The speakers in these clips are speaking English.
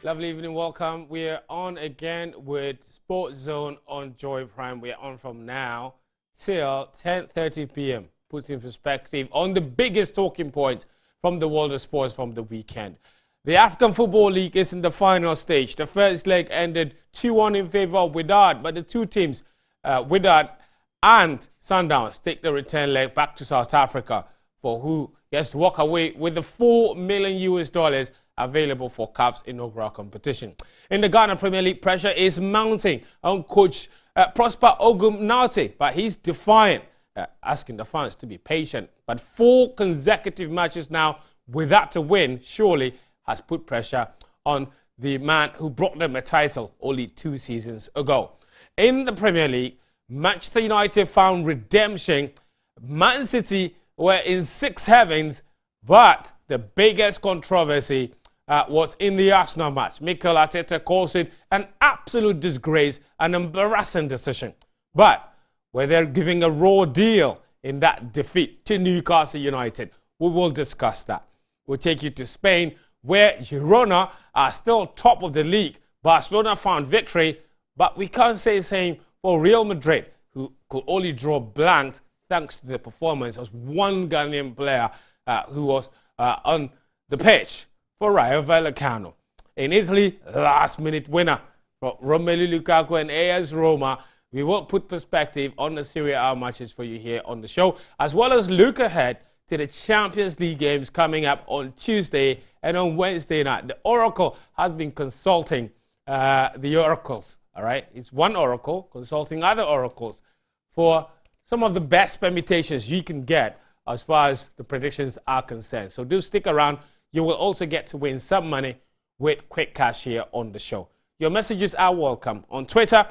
Lovely evening, welcome. We're on again with Sports Zone on Joy Prime. We're on from now till 10:30 p.m. Puts in perspective on the biggest talking points from the world of sports from the weekend. The African Football League is in the final stage. The first leg ended 2-1 in favor of Wydad, but the two teams, Wydad and Sundowns, take the return leg back to South Africa for who gets to walk away with the $4 million available for CAF's inaugural competition. In the Ghana Premier League, pressure is mounting on coach Prosper Ogum, but he's defiant, asking the fans to be patient. But 4 consecutive matches now without a win surely has put pressure on the man who brought them a title only 2 seasons ago. In the Premier League, Manchester United found redemption. Man City were in 6 heavens, but the biggest controversy was in the Arsenal match. Mikel Arteta calls it an absolute disgrace, an embarrassing decision. But were they giving a raw deal in that defeat to Newcastle United? We will discuss that. We'll take you to Spain, where Girona are still top of the league. Barcelona found victory, but we can't say the same for Real Madrid, who could only draw blank thanks to the performance of one Ghanaian player who was on the pitch for Rayo Vallecano. In Italy, last-minute winner for Romelu Lukaku and AS Roma. We will put perspective on the Serie A matches for you here on the show, as well as look ahead to the Champions League games coming up on Tuesday and on Wednesday night. The Oracle has been consulting the oracles, all right? It's one oracle consulting other oracles for some of the best permutations you can get as far as the predictions are concerned. So do stick around. You will also get to win some money with quick cash here on the show. Your messages are welcome. On Twitter,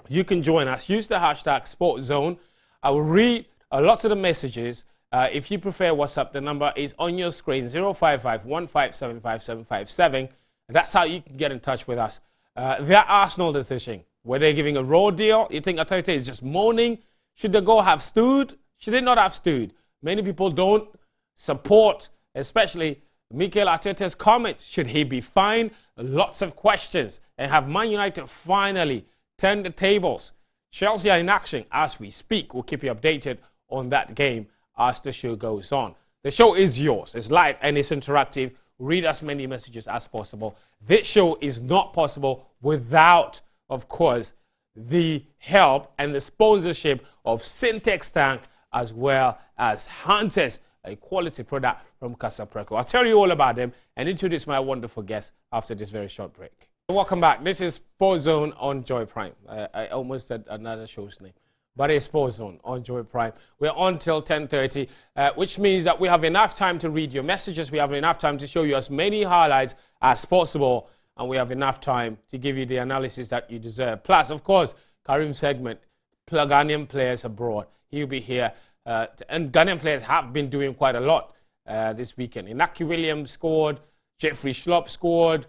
you can join us. Use the hashtag SportsZone. I will read a lot of the messages. If you prefer WhatsApp, the number is on your screen, 055-1575757. That's how you can get in touch with us. Their Arsenal decision, were they giving a raw deal? You think Arteta is just moaning? Should the goal have stood? Should it not have stood? Many people don't support, especially Mikel Arteta's comments. Should he be fined? Lots of questions. And have Man United finally turned the tables? Chelsea are in action as we speak. We'll keep you updated on that game as the show goes on. The show is yours. It's live and it's interactive. Read as many messages as possible. This show is not possible without, of course, the help and the sponsorship of Syntex Tank as well as Hunters, a quality product from Casapreco. I'll tell you all about them and introduce my wonderful guest after this very short break. Welcome back. This is Sports Zone on Joy Prime. I almost said another show's name, but it's Sports Zone on Joy Prime. We're on till 10:30, which means that we have enough time to read your messages. We have enough time to show you as many highlights as possible, and we have enough time to give you the analysis that you deserve. Plus, of course, Karim's segment, Ghanaian players abroad. He'll be here. And Ghanaian players have been doing quite a lot this weekend. Inaki Williams scored, Jeffrey Schlupp scored,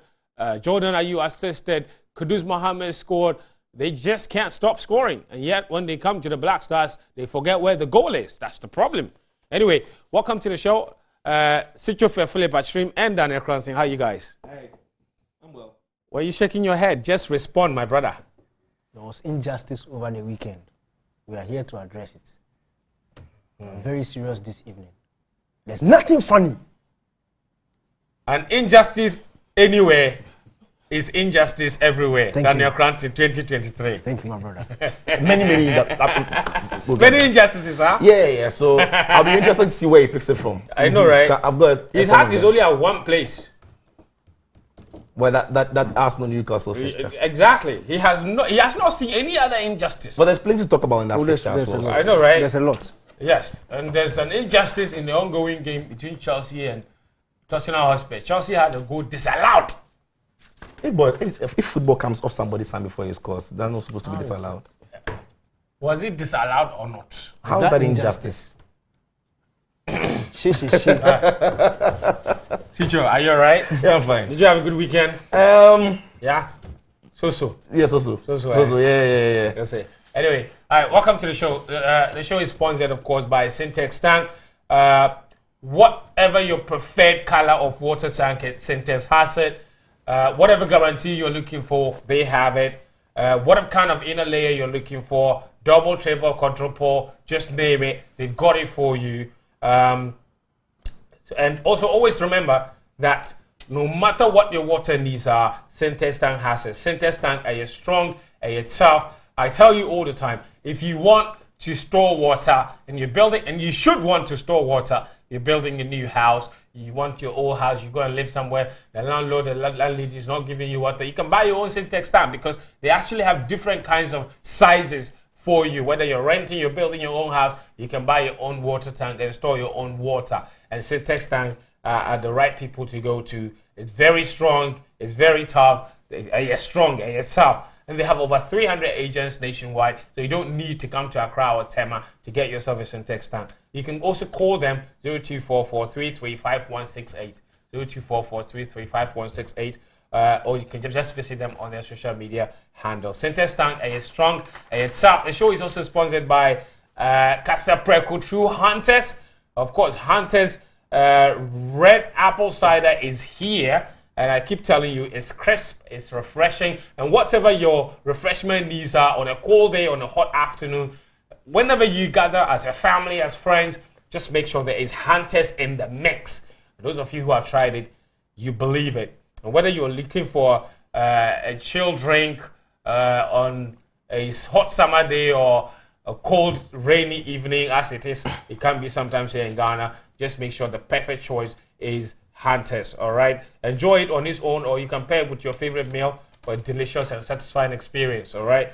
Jordan Ayew assisted, Kudus Mohammed scored. They just can't stop scoring. And yet, when they come to the Black Stars, they forget where the goal is. That's the problem. Anyway, welcome to the show. Sitcho Philip at Stream and Daniel Cranston. How are you guys? Hey, I'm well. Why are you shaking your head? Just respond, my brother. There was injustice over the weekend. We are here to address it. Very serious this evening. There's nothing funny. An injustice anywhere is injustice everywhere. Thank Daniel you. Cranston 2023. Thank you, my brother. Many Many injustices, huh? Yeah. So I'll be interested to see where he picks it from. I know, right? I've got His heart is only at one place. Well, that Arsenal Newcastle fixture. Exactly. He has not seen any other injustice. But there's plenty to talk about in that fixture as well. I know, right? There's a lot. Yes, and there's an injustice in the ongoing game between Chelsea and Tottenham Hotspur. Chelsea had a goal disallowed. If football comes off somebody's hand before he scores, that's not supposed to be disallowed. Was it disallowed or not? How is that injustice? Sitcho, are you alright? Yeah, I'm fine. Did you have a good weekend? Yeah? So. Yeah, so. Yeah. That's it. Anyway, all right, welcome to the show. The show is sponsored, of course, by Syntex Tank. Whatever your preferred color of water tank, Syntex has it. Whatever guarantee you're looking for, they have it. Whatever kind of inner layer you're looking for, double, triple, quadruple, just name it. They've got it for you. And also always remember that no matter what your water needs are, Syntex tank has it. Syntex tank are you strong, are you tough. I tell you all the time, if you want to store water and you're building, and you should want to store water, you're building a new house, you want your old house, you're going to live somewhere, the landlord, the landlady is not giving you water, you can buy your own Syntex tank because they actually have different kinds of sizes for you. Whether you're renting, you're building your own house, you can buy your own water tank and store your own water. And Syntex tank are the right people to go to. It's very strong, it's very tough, it's strong, it's tough. And they have over 300 agents nationwide, so you don't need to come to Accra or Tema to get yourself a Syntex tank. You can also call them 0244335168, 0244335168, or you can just visit them on their social media handle. Syntex tank, it's strong, it's tough. The show is also sponsored by Casa Preco True Hunters. Of course, Hunters red apple cider is here. And I keep telling you, it's crisp, it's refreshing. And whatever your refreshment needs are on a cold day, on a hot afternoon, whenever you gather as a family, as friends, just make sure there is Hunters in the mix. And those of you who have tried it, you believe it. And whether you're looking for a chill drink on a hot summer day or a cold, rainy evening, as it is, it can be sometimes here in Ghana, just make sure the perfect choice is Hunters, all right? Enjoy it on its own, or you can pair it with your favorite meal for a delicious and satisfying experience, all right?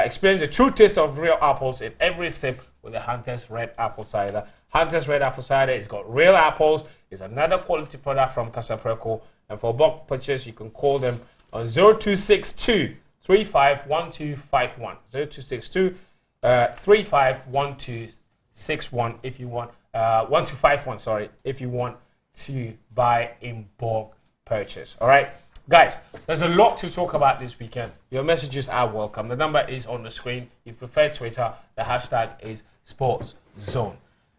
Experience the true taste of real apples in every sip with the Hunters Red Apple Cider. Hunters Red Apple Cider, it's got real apples. It's another quality product from Casa Preco. And for bulk purchase, you can call them on 0262 351251. 0262 351261 if you want, 1251, sorry, if you want to buy in bulk purchase. All right, guys, there's a lot to talk about this weekend. Your messages are welcome. The number is on the screen. If you prefer Twitter, the hashtag is SportsZone.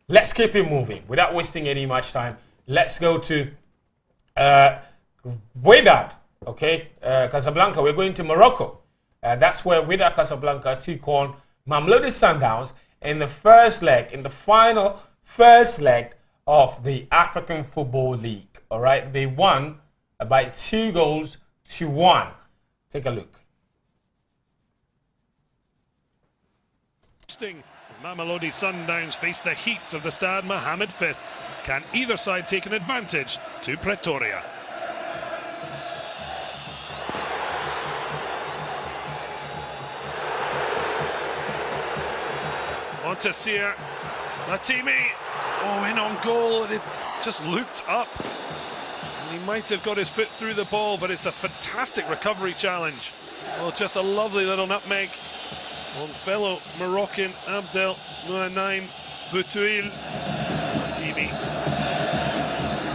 Let's keep it moving without wasting any much time. Let's go to Wydad, okay? Casablanca. We're going to Morocco. That's where Wydad Casablanca took on Mamelodi Sundowns in the first leg, in the final first leg of the African Football League. All right, they won by 2-1. Take a look. As Mamelodi Sundowns face the heat of the Stade Mohammed V, can either side take an advantage to Pretoria? Montasir, Latimi. Oh, in on goal, and it just looked up. And he might have got his foot through the ball, but it's a fantastic recovery challenge. Well, just a lovely little nutmeg on fellow Moroccan Abdel Mounaim Boutouil. Latimi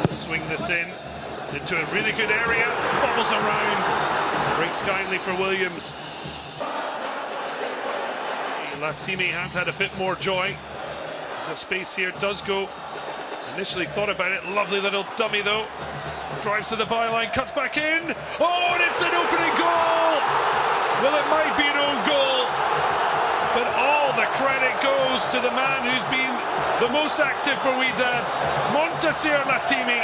to swing this in. It's into a really good area, bobbles around, breaks kindly for Williams. Latimi has had a bit more joy. He's got space here, does go. Initially thought about it, lovely little dummy though. Drives to the byline, cuts back in. Oh, and it's an opening goal! Well, it might be an own goal, but all the credit goes to the man who's been the most active for Wydad, Montasir Latimi.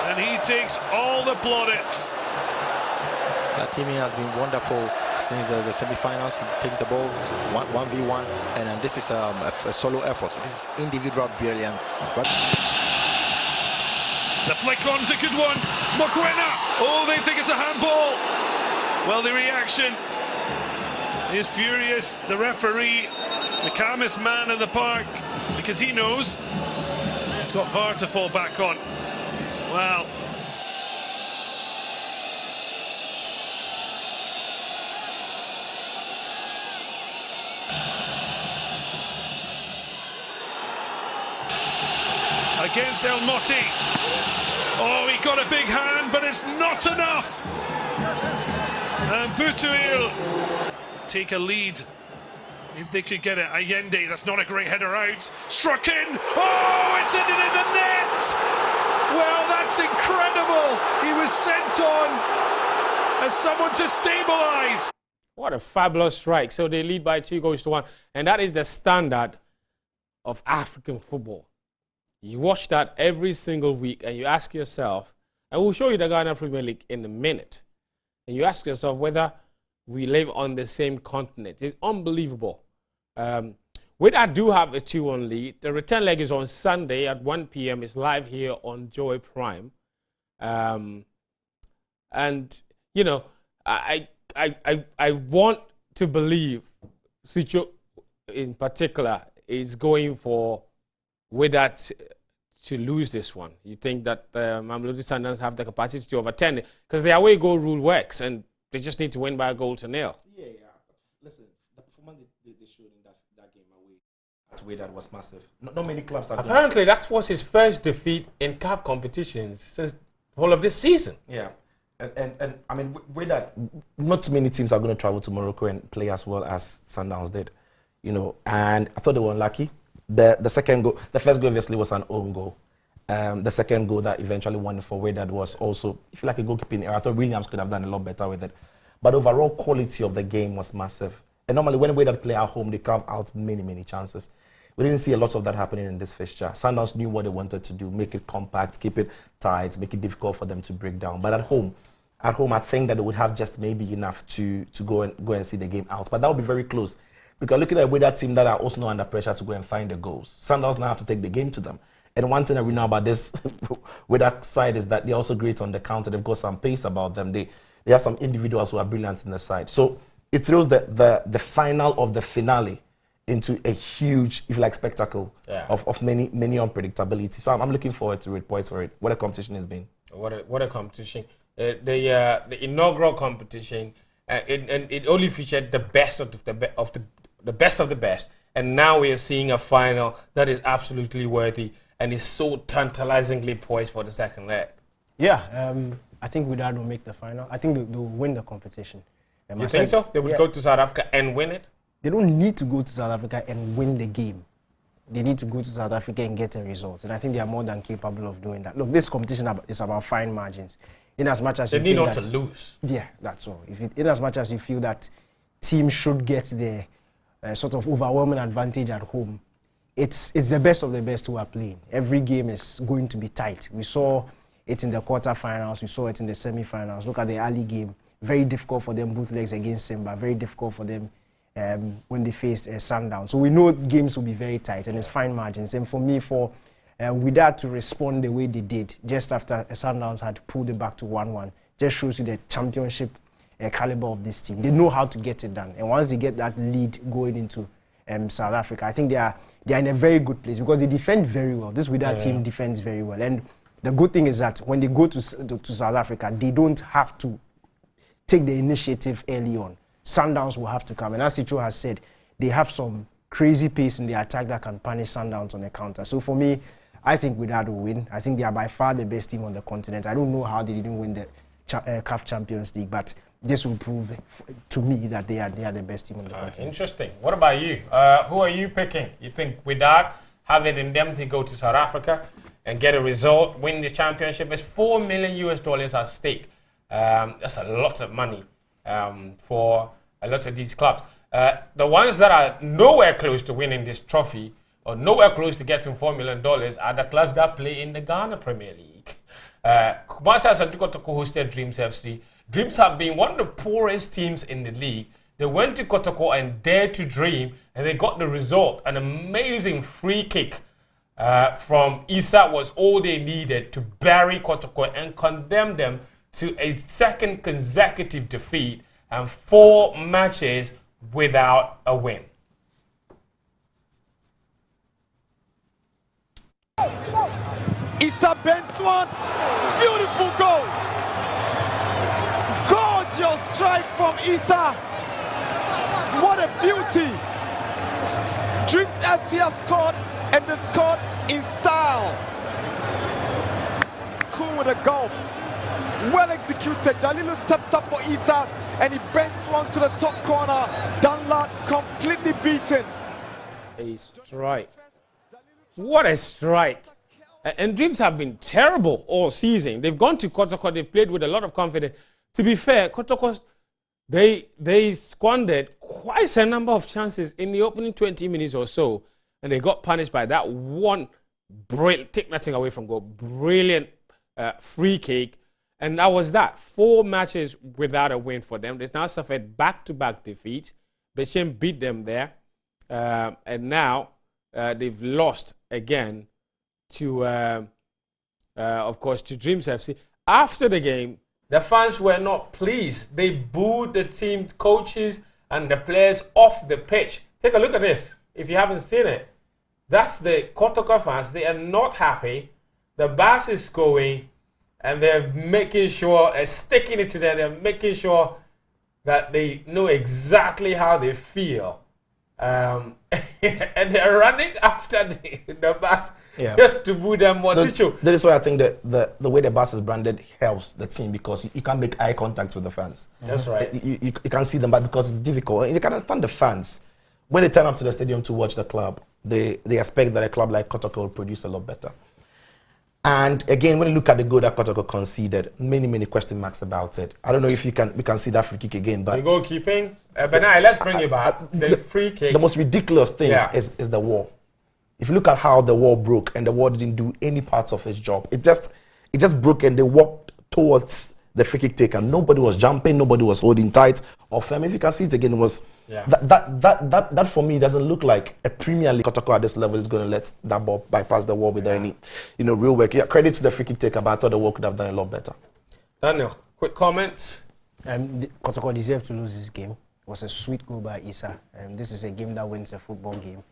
And he takes all the plaudits. Latimi has been wonderful since the semi-finals. He takes the ball 1v1, and this is a solo effort. This is individual brilliance. The flick on's a good one. Mokwena! Oh, they think it's a handball. Well, the reaction is furious. The referee, the calmest man in the park, because he knows he's got VAR to fall back on. Well, against El Moti. Oh, he got a big hand, but it's not enough. And Boutouil take a lead. If they could get it, Allende, that's not a great header out. Struck in. Oh, it's ended in the net. Well, that's It's incredible. He was sent on as someone to stabilise. What a fabulous strike. So they lead by 2-1. And that is the standard of African football. You watch that every single week and you ask yourself, and we'll show you the Ghana Premier League in a minute, and you ask yourself whether we live on the same continent. It's unbelievable. Wydad do have a 2-1 lead. The return leg is on Sunday at 1 p.m. It's live here on Joy Prime. And, you know, I want to believe Sicho in particular is going for Wydad to lose this one. You think that Mamelodi Sundowns have the capacity to overturn it? Because the away goal rule works and they just need to win by a goal to nil. Yeah. Listen, the performance they showed in that game away at Wydad was massive. Not many clubs have Apparently, that was his first defeat in CAF competitions since the whole of this season. Yeah. And I mean, Wydad, not too many teams are going to travel to Morocco and play as well as Sundowns did. You know, and I thought they were unlucky. The second goal, the first goal obviously was an own goal. The second goal that eventually won for Wydad was also, if you like, a goalkeeping error. I thought Williams could have done a lot better with it. But overall quality of the game was massive. And normally when Wydad play at home, they carve out many chances. We didn't see a lot of that happening in this fixture. Sundowns knew what they wanted to do, make it compact, keep it tight, make it difficult for them to break down. But at home, I think that they would have just maybe enough to go and see the game out. But that would be very close. Because looking at a Wydad team that are also not under pressure to go and find the goals. Sundowns now have to take the game to them. And one thing that we know about this Wydad side is that they're also great on the counter. They've got some pace about them. They have some individuals who are brilliant in the side. So it throws the final of the finale into a huge, if you like, spectacle of many unpredictability. So I'm looking forward to it, boys, for it. What a competition it's been. What a competition. The inaugural competition, it only featured the best of the best of the best. And now we are seeing a final that is absolutely worthy and is so tantalizingly poised for the second leg. Yeah, I think Wydad will make the final. I think they'll win the competition. You think so? They would go to South Africa and win it? They don't need to go to South Africa and win the game. They need to go to South Africa and get a result. And I think they are more than capable of doing that. Look, this competition is about fine margins. In as much as they need not to lose. Yeah, that's all. In as much as you feel that teams should get the sort of overwhelming advantage at home, it's the best of the best who are playing. Every game is going to be tight. We saw it in the quarterfinals. We saw it in the semi-finals. Look at the early game. Very difficult for them, both legs against Simba. Very difficult for them when they faced Sundown. So we know games will be very tight and it's fine margins. And for me, for Wydad to respond the way they did, just after Sundowns had pulled it back to 1-1, just shows you the championship caliber of this team. They know how to get it done. And once they get that lead going into South Africa, I think they are in a very good place because they defend very well. This Wydad team defends very well. And the good thing is that when they go to South Africa, they don't have to take the initiative early on. Sundowns will have to come. And as Sicho has said, they have some crazy pace in the attack that can punish Sundowns on the counter. So for me, I think Wydad will win. I think they are by far the best team on the continent. I don't know how they didn't win the CAF Champions League, but this will prove to me that they are the best team on the continent. Interesting. What about you? Who are you picking? You think Wydad have it in them to go to South Africa and get a result, win the championship? It's $4 million at stake. That's a lot of money for a lot of these clubs. The ones that are nowhere close to winning this trophy or nowhere close to getting $4 million are the clubs that play in the Ghana Premier League. Kumasi Asante Kotoko hosted Dreams FC. Dreams have been one of the poorest teams in the league. They went to Kotoko and dared to dream, and they got the result. An amazing free kick from Issa was all they needed to bury Kotoko and condemn them to a second consecutive defeat and 4 matches without a win. Issa Benswan, beautiful goal. Gorgeous strike from Issa. What a beauty. Dreams FC have scored, and they scored in style. Cool with a goal. Well executed. Jalilu steps up for Issa, and he bends one to the top corner. Danlad completely beaten. A strike. What a strike. And Dreams have been terrible all season. They've gone to Kotoko, they've played with a lot of confidence. To be fair, Kotoko, they squandered quite a number of chances in the opening 20 minutes or so, and they got punished by that one brilliant, take nothing away from goal, brilliant free kick. And that was that. 4 matches without a win for them. They've now suffered back-to-back defeats. Besham beat them there. And now they've lost again to, of course, to Dreams FC. After the game, the fans were not pleased. They booed the team coaches and the players off the pitch. Take a look at this, if you haven't seen it. That's the Kotoko fans. They are not happy. The bus is going, and they're making sure, sticking it to them, they're making sure that they know exactly how they feel. And they're running after the bus just to boo them more. That is why I think that the way the bus is branded helps the team, because you can't make eye contact with the fans. That's right. You can't see them, but because it's difficult. And you can understand the fans. When they turn up to the stadium to watch the club, they expect that a club like Kotoko will produce a lot better. And again, when you look at the goal that Kotoko conceded, many question marks about it. I don't know if we can see that free kick again, but the goalkeeping. But now let's bring it back. The free kick. The most ridiculous thing is the wall. If you look at how the wall broke, and the wall didn't do any parts of its job, it just broke, and they walked towards the free kick taker. Nobody was jumping, nobody was holding tight or firm. If you can see it again, it was that for me doesn't look like a Premier League Kotoko at this level is going to let that ball bypass the wall without any, real work. Yeah, credit to the free kick taker, but I thought the wall could have done a lot better. Daniel, quick comments. Kotoko deserved to lose this game. It was a sweet goal by Issa. This is a game that wins a football game.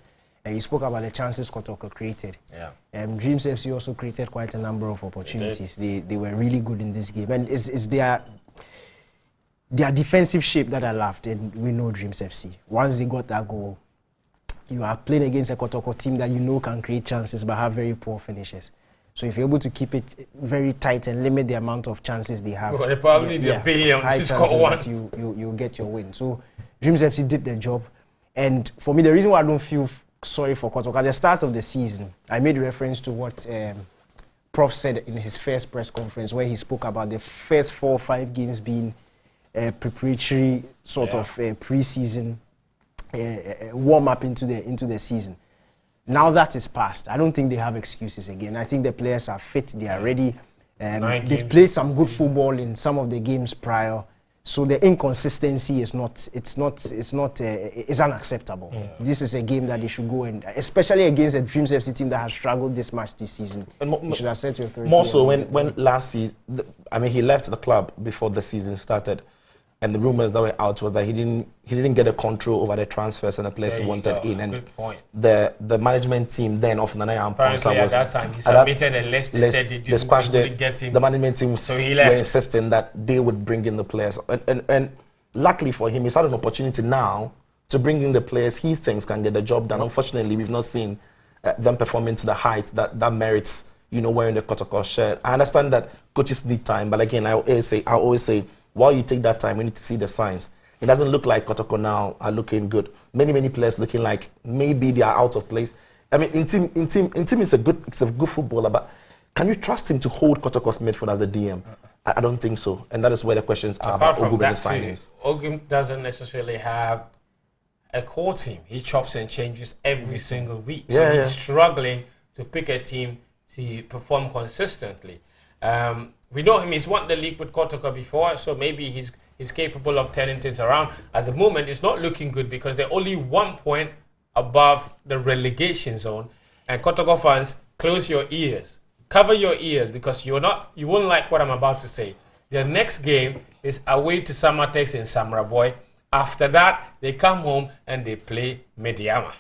And you spoke about the chances Kotoko created. Yeah. Dreams FC also created quite a number of opportunities. They were really good in this game, and it's their defensive shape that I laughed. And we know Dreams FC. Once they got that goal, you are playing against a Kotoko team that can create chances but have very poor finishes. So if you're able to keep it very tight and limit the amount of chances they have, they probably need a billion to score one. That you get your win. So Dreams FC did their job, and for me, the reason why I don't feel sorry for Kotoko, at the start of the season, I made reference to what Prof said in his first press conference, where he spoke about the first 4 or 5 games being preparatory sort of pre-season warm up into the season. Now that is past, I don't think they have excuses again. I think the players are fit, they are ready. They've played some good football in some of the games prior. So the inconsistency is unacceptable. Yeah. This is a game that they should go and, especially against a Dreams FC team that has struggled this much this season. And you should have set your authority. More so when last season, he left the club before the season started, and the rumors that were out was that he didn't get a control over the transfers and the players he wanted in. And the management team then of Nanaya Amponsa was at that time he submitted a list. They said they didn't get him. The management team so he left. were insisting that they would bring in the players. And luckily for him, he's had an opportunity now to bring in the players he thinks can get the job done. Unfortunately, we've not seen them performing to the height that merits, wearing the Kotoko shirt. I understand that coaches need time, but again, I always say, while you take that time, you need to see the signs. It doesn't look like Kotoko now are looking good. Many players looking like maybe they are out of place. I mean, in team it's a good footballer, but can you trust him to hold Kotoko's midfield as a DM? I don't think so, and that is where the questions are about Ogum and the signings. Ogum doesn't necessarily have a core team. He chops and changes every single week, so he's struggling to pick a team to perform consistently. We know him, he's won the league with Kotoko before, so maybe he's capable of turning things around. At the moment, it's not looking good because they're only 1 point above the relegation zone. And Kotoko fans, close your ears. Cover your ears because you won't like what I'm about to say. Their next game is away to Samatex in Samraboy. After that, they come home and they play Mediama.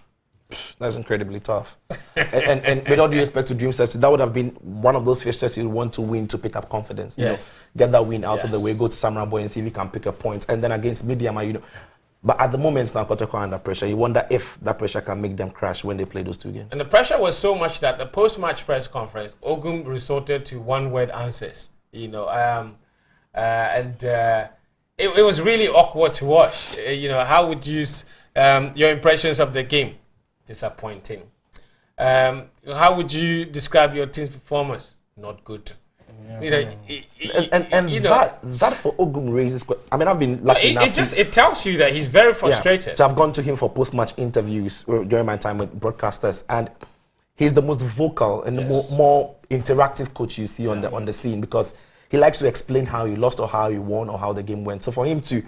That's incredibly tough. and with all due respect to Dreams FC, that would have been one of those fixtures you want to win to pick up confidence. Get that win out of the way, go to Samraboy and see if you can pick a point. And then against Mediama, But at the moment, now Kotoko are under pressure. You wonder if that pressure can make them crash when they play those 2 games. And the pressure was so much that the post-match press conference, Ogum resorted to one-word answers. It was really awkward to watch. How would you your impressions of the game? Disappointing. How would you describe your team's performance? Not good. That for Ogum raises. I mean, I've been lucky enough. It tells you that he's very frustrated. So I've gone to him for post-match interviews during my time with broadcasters, and he's the most vocal and the more interactive coach you see on the scene, because he likes to explain how he lost or how he won or how the game went. So for him to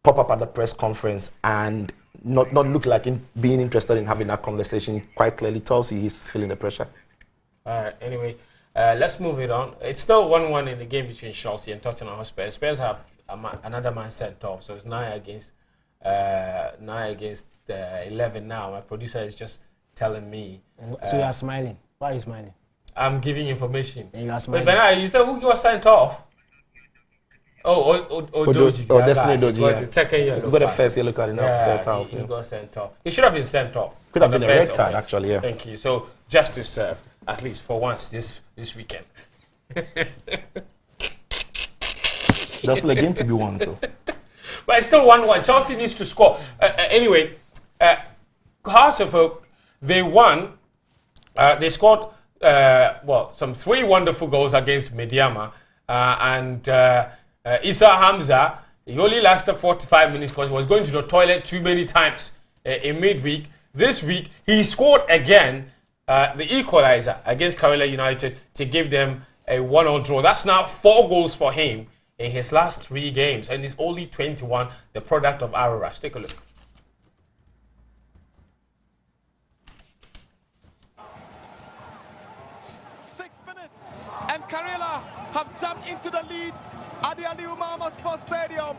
pop up at the press conference and not look like him being interested in having that conversation quite clearly tells you he's feeling the pressure. All right. Anyway. Let's move it on. It's still 1-1 in the game between Chelsea and Tottenham Hotspur. Spurs have another man sent off, so it's 9 against 11 now. My producer is just telling me. So you are smiling. Why are you smiling? I'm giving information. And you are smiling. But you said who was sent off? Doji. Destiny Doji. The second yellow. You got the first yellow card in the first half. He got sent off. He should have been sent off. Could have been a red card, actually. Yeah. Thank you. So justice served, at least for once this weekend. There's still a game to be won, though. But it's still 1-1. Chelsea needs to score. Anyway, Kosovo, they won. They scored some 3 wonderful goals against Mediama, and Issa Hamza. He only lasted 45 minutes because he was going to the toilet too many times in midweek. This week he scored again, the equalizer against Karela United to give them a 1-1 draw. That's now 4 goals for him in his last 3 games, and he's only 21, the product of Araras. Take a look. And Karela have jumped into the lead at the Ali Umama Sports Stadium.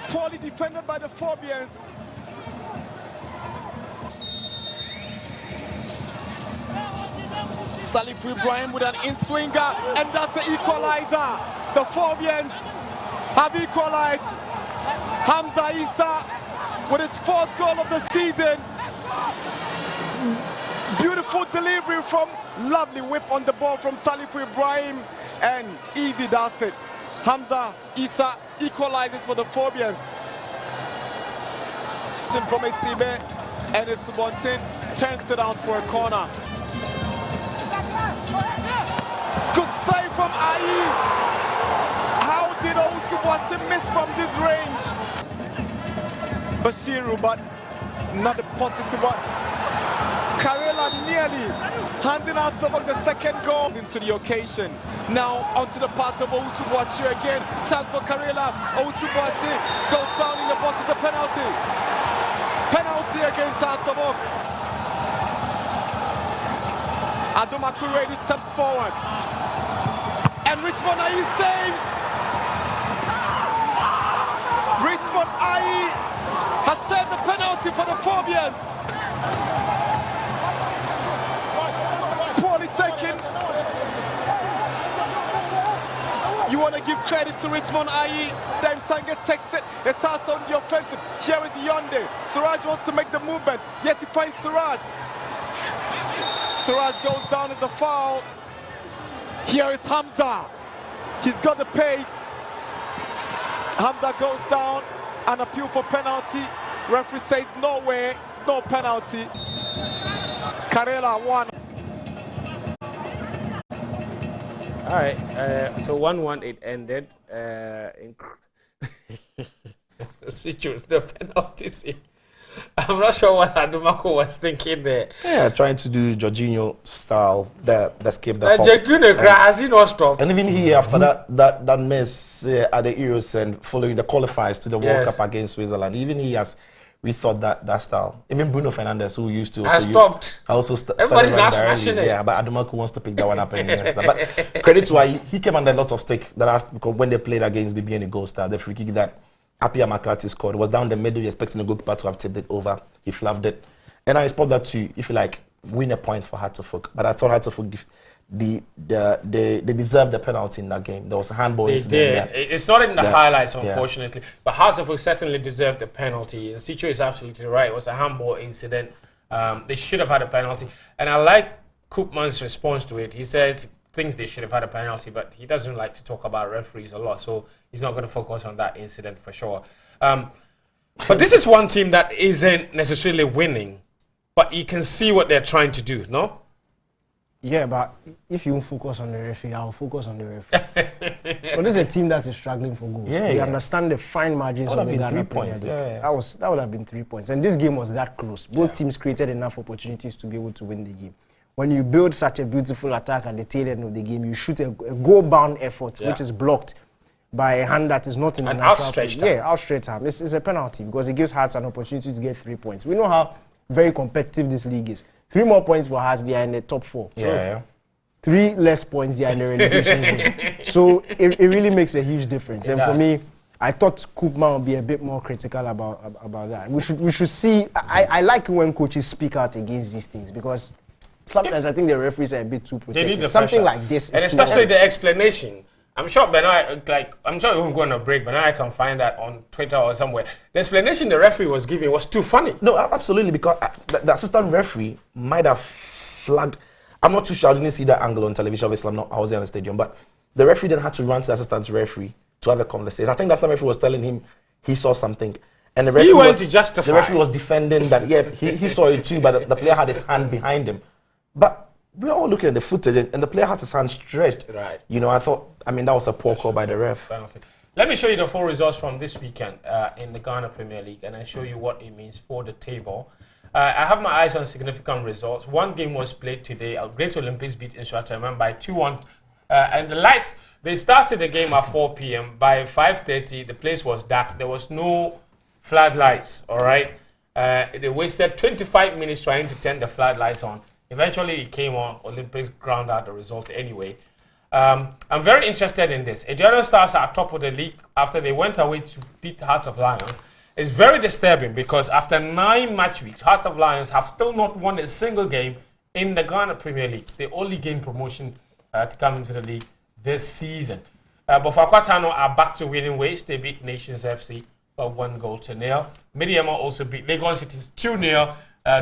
Poorly defended by the Phobians. Salif Ibrahim with an in-swinger, and that's the equalizer. The Phobians have equalized. Hamza Issa with his 4th goal of the season. Beautiful delivery from lovely whip on the ball from Salif Ibrahim, and easy does it. Hamza Issa equalizes for the Phobians. From Esibe, and Subontin turns it out for a corner. Good save from Ayi. How did Subontin miss from this range? Bashiru, but not a positive one. Karela nearly handing out some of the second goal into the occasion. Now onto the path of Owusu-Boakye again. Chance for Karela. Owusu-Boakye goes down in the box. It's a penalty. Penalty against Asabok. Adomakuredi steps forward. And Richmond Ayi saves. Richmond Ayi has saved the penalty for the Phobians. Taken. You want to give credit to Richmond Ayi. Then Tanga takes it. It starts on the offensive. Here is Yonde. Siraj wants to make the movement. Yes, he finds Siraj. Siraj goes down as a foul. Here is Hamza. He's got the pace. Hamza goes down. An appeal for penalty. Referee says no way, no penalty. Karela won. All right, so 1-1 it ended. Switch was the penalty. I'm not sure what Adumako was thinking there. Yeah, trying to do Jorginho style, the escape the Jorginho has he not stopped? And even he, after that mess at the Euros and following the qualifiers to the World Cup against Switzerland, even he has rethought that style. Even Bruno Fernandes, who used to has stopped. Everybody's not smashing it. Yeah, but Adumako wants to pick that one up. But credit to why he came under a lot of stake because when they played against BB and the goal star, the free kick that Apia McCarthy scored was down the middle. You're expecting the goalkeeper to have tipped it over. He fluffed it. And I expect that to, if you like, win a point for Hartlepool. But I thought Hartlepool they deserved the penalty in that game. There was a handball incident. They did. It's not in the highlights, unfortunately. But Hartlepool certainly deserved the penalty. The Sicho is absolutely right. It was a handball incident. They should have had a penalty. And I like Koopman's response to it. He said thinks they should have had a penalty, but he doesn't like to talk about referees a lot, so he's not going to focus on that incident for sure. But this is one team that isn't necessarily winning, but you can see what they're trying to do, no? Yeah, but if you focus on the referee, I'll focus on the referee. But this is a team that is struggling for goals. Yeah, they understand the fine margins of the Ghana Premier League. That would have been 3 points. And this game was that close. Both teams created enough opportunities to be able to win the game. When you build such a beautiful attack at the tail end of the game, you shoot a goal-bound effort, which is blocked by a hand that is not in the natural outstretched arm. Yeah, outstretched arm. It's a penalty because it gives Hearts an opportunity to get 3 points. We know how very competitive this league is. 3 more points for Hearts, they are in the top 4. Yeah. 3 less points, they are in the relegation zone. So it really makes a huge difference. And for me, I thought Koopman would be a bit more critical about that. We should see. I like when coaches speak out against these things because sometimes I think the referees are a bit too protective. They need the Something pressure. like this, and especially the explanation. I'm sure I'm sure we won't go on a break, but now I can find that on Twitter or somewhere. The explanation the referee was giving was too funny. No, absolutely, because the assistant referee might have flagged. I'm not too sure. I didn't see that angle on television. Obviously, I was there in the stadium, but the referee then had to run to the assistant referee to have a conversation. I think that's the referee was telling him he saw something, and the referee went to justify. The referee was defending that. Yeah, he saw it too, but the player had his hand behind him. But we're all looking at the footage, and the player has his hand stretched. Right. You know, that was a poor call by the ref. Let me show you the 4 results from this weekend in the Ghana Premier League, and I show you what it means for the table. I have my eyes on significant results. One game was played today. Great Olympics beat Instructor by 2-1. And the lights, they started the game at 4 p.m. By 5:30, the place was dark. There was no floodlights, all right? They wasted 25 minutes trying to turn the floodlights on. Eventually, it came on. Olympics ground out the result anyway. I'm very interested in this. Aduana Stars are top of the league after they went away to beat Heart of Lion. It's very disturbing because after 9 match weeks, Heart of Lions have still not won a single game in the Ghana Premier League. They only gained promotion to come into the league this season. Bofakwatano are back to winning ways. They beat Nations FC by 1-0. Midiama also beat Legon Cities 2-0.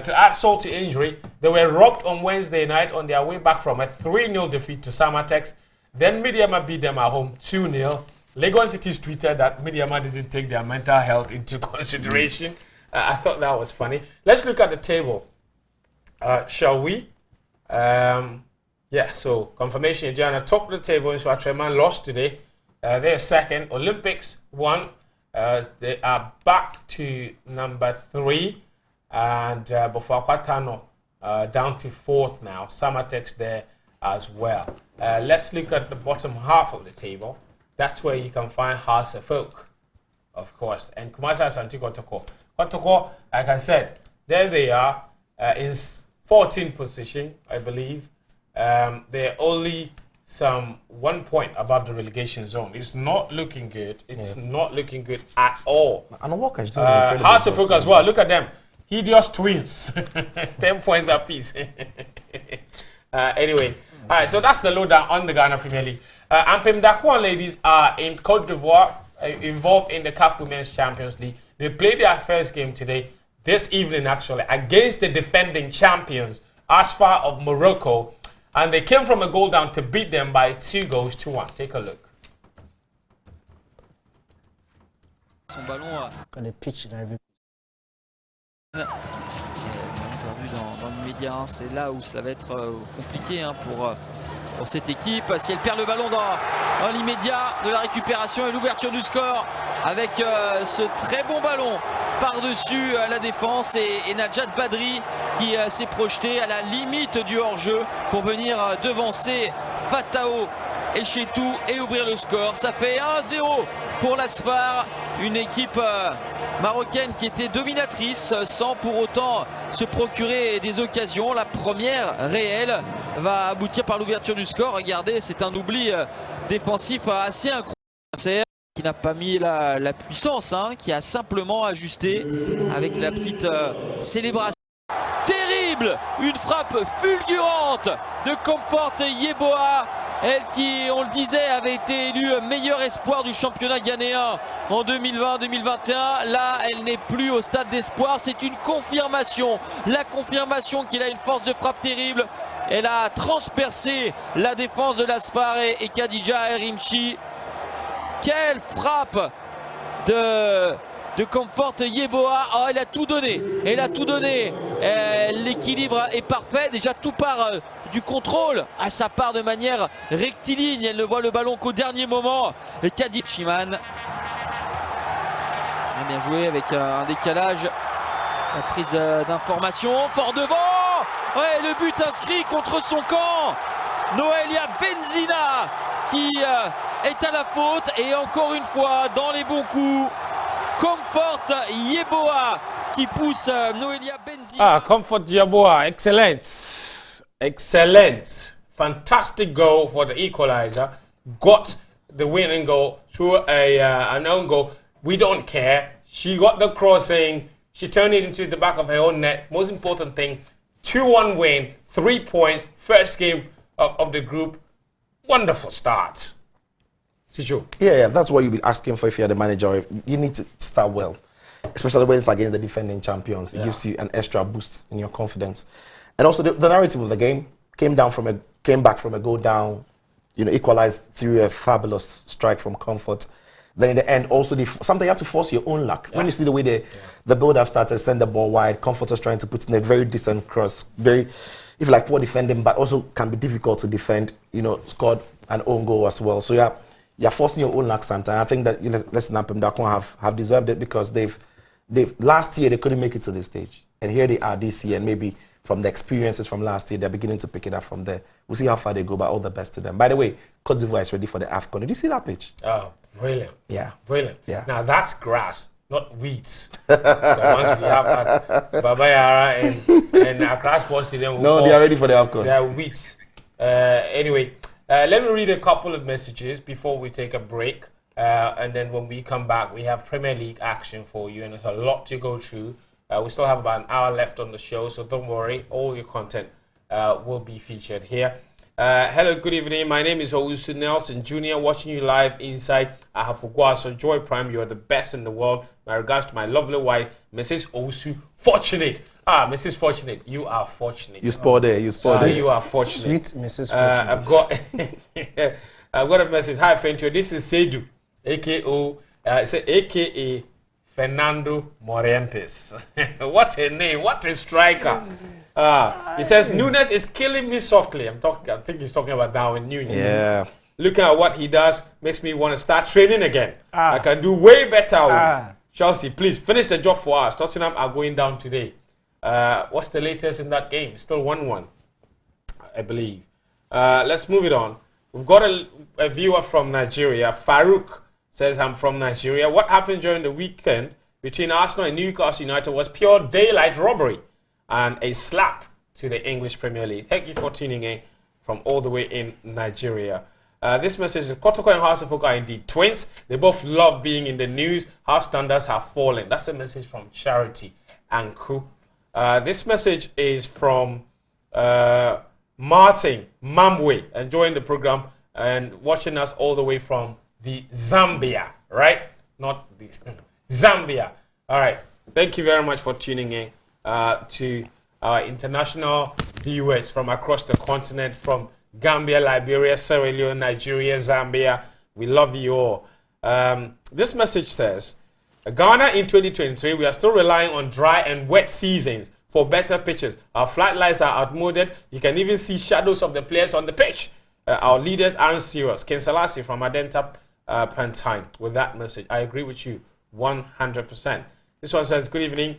To add salt to injury, they were robbed on Wednesday night on their way back from a 3-0 defeat to Samatex. Then Midiama beat them at home 2-0. Legon Cities tweeted that Midiama didn't take their mental health into consideration. I thought that was funny. Let's look at the table, shall we? So confirmation, Indiana top of the table. Insuatreman lost today. They're second. Olympics won. They are back to number 3. And Bofakwatano down to 4th now. Samatex there as well. Let's look at the bottom half of the table. That's where you can find Hearts of Folk, of course. And Kumasi Asante Kotoko. Kotoko, like I said, there they are in 14th position, I believe. They're only some 1 point above the relegation zone. It's not looking good. It's not looking good at all. And Walker's doing Hearts of Folk as well. Look at them. Hideous twins. 10 points apiece. Anyway, all right, so that's the lowdown on the Ghana Premier League. Ampem Dakwan ladies are in Cote d'Ivoire, involved in the CAF Women's Champions League. They played their first game today, this evening actually, against the defending champions, Asfar of Morocco. And they came from a goal down to beat them by 2-1. Take a look. Son ballon quand le pitch n'arrive perdu dans l'immédiat, c'est là où ça va être compliqué pour cette équipe. Si elle perd le ballon dans l'immédiat de la récupération et l'ouverture du score avec ce très bon ballon par-dessus la défense et Najat Badri qui s'est projeté à la limite du hors-jeu pour venir devancer Fatao et Chetou et ouvrir le score. Ça fait 1-0 pour l'Asfar, une équipe marocaine qui était dominatrice sans pour autant se procurer des occasions. La première réelle va aboutir par l'ouverture du score. Regardez, c'est un oubli défensif assez incroyable. Qui n'a pas mis la puissance, qui a simplement ajusté avec la petite célébration. Terrible! Une frappe fulgurante de Comfort Yeboah. Elle qui, on le disait, avait été élue meilleur espoir du championnat ghanéen en 2020-2021. Là, elle n'est plus au stade d'espoir. C'est une confirmation. La confirmation qu'il a une force de frappe terrible. Elle a transpercé la défense de l'Asfar et Khadija Erimchi. Quelle frappe de Comfort Yeboah. Oh, elle a tout donné. Elle a tout donné L'équilibre est parfait. Déjà, tout part du contrôle à sa part de manière rectiligne. Elle ne voit le ballon qu'au dernier moment. Et Kadi Chiman a bien joué avec un décalage. La prise d'information. Fort devant. Ouais, le but inscrit contre son camp. Noelia Benzina qui est à la faute. Et encore une fois, dans les bons coups, Comfort Yeboah qui pousse Noelia Benzina. Ah, Comfort Yeboah, excellent. Excellent. Fantastic goal for the equalizer. Got the winning goal through an own goal. We don't care. She got the crossing. She turned it into the back of her own net. Most important thing, 2-1 win, 3 points, first game of the group. Wonderful start. Sijo. Yeah, that's what you'll be asking for if you're the manager. You need to start well, especially when it's against the defending champions. It gives you an extra boost in your confidence. And also the narrative of the game came back from a goal down, equalized through a fabulous strike from Comfort. Then in the end, also something you have to force your own luck. When you see the way the build-up started, send the ball wide, Comfort was trying to put in a very decent cross, very, if you like, poor defending, but also can be difficult to defend. Scored an own goal as well. So you're forcing your own luck sometimes. I think that let's snap them. Dakon have deserved it because they've last year they couldn't make it to this stage, and here they are this year, and maybe from the experiences from last year, they're beginning to pick it up from there. We'll see how far they go, but all the best to them. By the way, Cote d'Ivoire is ready for the AFCON. Did you see that pitch? Oh, brilliant. Yeah. Brilliant. Yeah. Now that's grass, not weeds. The ones we have at Babayara and Accra Sports Stadium. No, they are ready for the AFCON. They are weeds. Anyway, let me read a couple of messages before we take a break. And then when we come back, we have Premier League action for you, and there's a lot to go through. We still have about an hour left on the show, so don't worry. All your content will be featured here. Hello, good evening. My name is Owusu Nelson Jr. watching you live inside Ahafugwa. So Joy Prime, you are the best in the world. My regards to my lovely wife, Mrs. Owusu Fortunate. Mrs. Fortunate, you are fortunate. You sport there. You sport there. You are fortunate. Sweet Mrs. Fortunate. I've got a message. Hi, Fentio. This is Sedu, aka Fernando Morientes. What a name. What a striker. He says, Nunes is killing me softly. I think he's talking about Darwin Nunes. Yeah. Looking at what he does makes me want to start training again. I can do way better. Chelsea, please finish the job for us. Tottenham are going down today. What's the latest in that game? Still 1-1, I believe. Let's move it on. We've got a viewer from Nigeria. Farouk says, I'm from Nigeria. What happened during the weekend between Arsenal and Newcastle United was pure daylight robbery and a slap to the English Premier League. Thank you for tuning in from all the way in Nigeria. This message is Kotoko and House of Folk are indeed twins. They both love being in the news. House standards have fallen. That's a message from Charity Anku. This message is from Martin Mamwe, enjoying the program and watching us all the way from the Zambia, right? Not this, Zambia. All right. Thank you very much for tuning in to our international viewers from across the continent, from Gambia, Liberia, Sierra Leone, Nigeria, Zambia. We love you all. This message says, Ghana in 2023, we are still relying on dry and wet seasons for better pitches. Our flight lights are outmoded. You can even see shadows of the players on the pitch. Our leaders aren't serious. Ken Selassie from Adenta Pantine with that message. I agree with you 100%. This one says, good evening,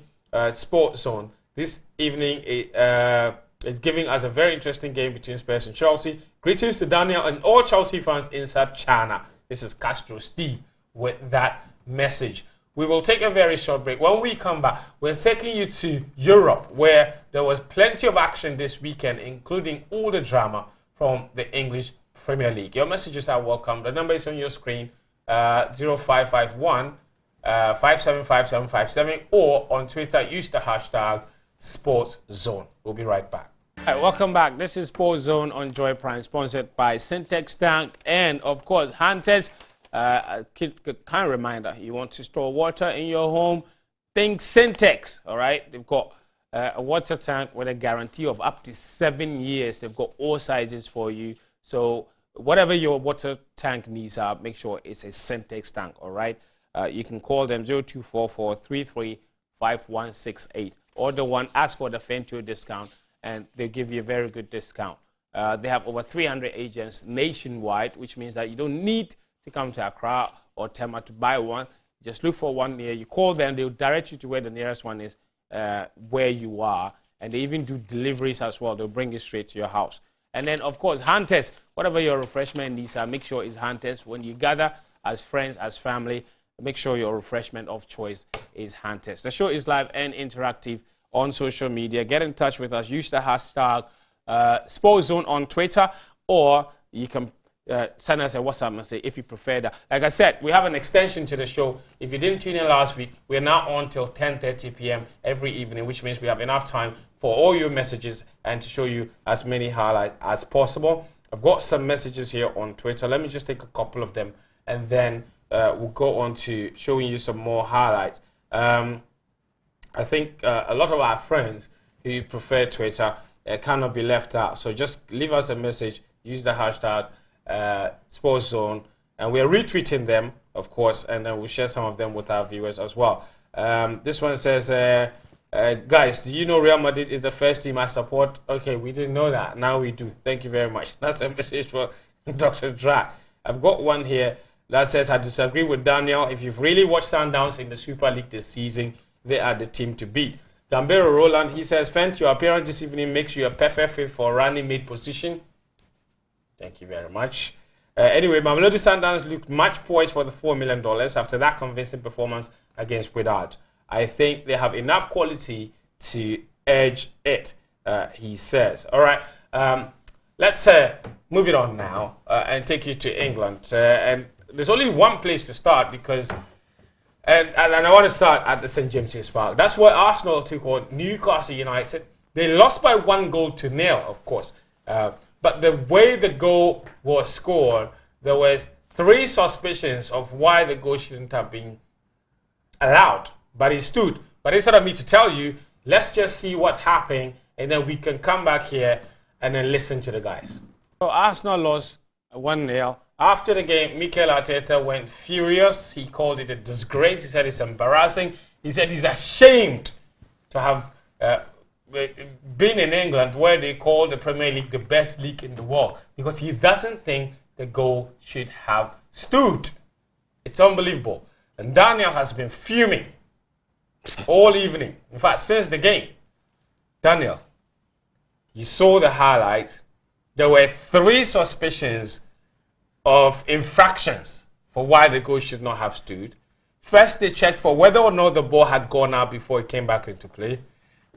Sports Zone. This evening is giving us a very interesting game between Spurs and Chelsea. Greetings to Daniel and all Chelsea fans inside China. This is Castro Steve with that message. We will take a very short break. When we come back, we're taking you to Europe, where there was plenty of action this weekend, including all the drama from the English Premier League. Your messages are welcome. The number is on your screen, 0551 5757757, or on Twitter, use the hashtag SportsZone. We'll be right back. All right, welcome back. This is Sports Zone on Joy Prime, sponsored by Syntex Tank and, of course, Hunters. A kind of reminder, you want to store water in your home, think Syntex, all right? They've got a water tank with a guarantee of up to 7 years. They've got all sizes for you. So whatever your water tank needs are, make sure it's a Syntex tank, all right? You can call them 0244 335168 order one, ask for the Fentio discount, and they'll give you a very good discount. They have over 300 agents nationwide, which means that you don't need to come to Accra or Tema to buy one. Just look for one near you. Call them, they'll direct you to where the nearest one is, where you are. And they even do deliveries as well. They'll bring it straight to your house. And then, of course, hand test. Whatever your refreshment needs are, make sure it's hand test. When you gather as friends, as family, make sure your refreshment of choice is hand test. The show is live and interactive on social media. Get in touch with us. Use the hashtag SportsZone on Twitter, or you can send us a WhatsApp message if you prefer that. Like I said, we have an extension to the show. If you didn't tune in last week, we're now on till 10:30 p.m. every evening, which means we have enough time for all your messages and to show you as many highlights as possible. I've got some messages here on Twitter. Let me just take a couple of them, and then we'll go on to showing you some more highlights. I think a lot of our friends who prefer Twitter cannot be left out. So just leave us a message, use the hashtag SportsZone, and we're retweeting them, of course, and then we'll share some of them with our viewers as well. This one says, guys, do you know Real Madrid is the first team I support? Okay, we didn't know that. Now we do. Thank you very much. That's a message for Dr. Drac. I've got one here that says, I disagree with Daniel. If you've really watched Sundowns in the Super League this season, they are the team to beat. Gambero Roland, he says, Fent, your appearance this evening makes you a perfect fit for a running mate position. Thank you very much. Anyway, Mamelodi Sundowns looked much poised for the $4 million after that convincing performance against Wydad. I think they have enough quality to edge it, he says. All right, let's move it on now and take you to England. And there's only one place to start because, and I want to start at the St. James's Park. That's where Arsenal took on Newcastle United. They lost by 1-0, of course. But the way the goal was scored, there was 3 suspicions of why the goal shouldn't have been allowed. But it stood. But instead of me to tell you, let's just see what happened, and then we can come back here and then listen to the guys. So Arsenal lost 1-0. After the game, Mikel Arteta went furious. He called it a disgrace. He said it's embarrassing. He said he's ashamed to have been in England, where they call the Premier League the best league in the world, because he doesn't think the goal should have stood. It's unbelievable. And Daniel has been fuming all evening. In fact, since the game. Daniel, you saw the highlights. There were 3 suspicions of infractions for why the goal should not have stood. First, they checked for whether or not the ball had gone out before it came back into play.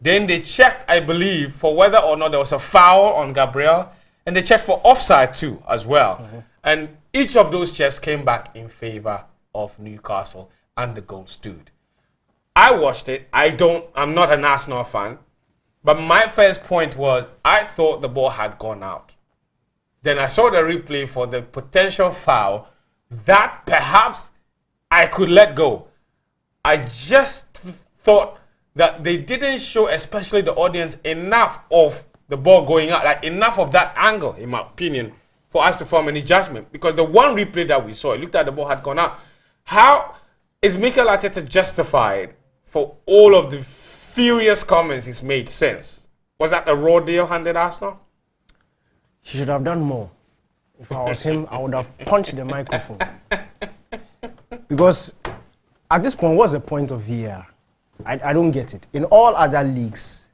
Then they checked, I believe, for whether or not there was a foul on Gabriel. And they checked for offside too, as well. Mm-hmm. And each of those checks came back in favor of Newcastle, and the goal stood. I watched it. I'm not an Arsenal fan. But my first point was, I thought the ball had gone out. Then I saw the replay for the potential foul that perhaps I could let go. I just thought that they didn't show, especially the audience, enough of the ball going out, like enough of that angle, in my opinion, for us to form any judgment. Because the one replay that we saw, it looked like the ball had gone out. How is Mikel Arteta justified for all of the furious comments he's made since? Was that a raw deal handed Arsenal? He should have done more. If I was him, I would have punched the microphone. Because at this point, what's the point of VAR? I don't get it. In all other leagues,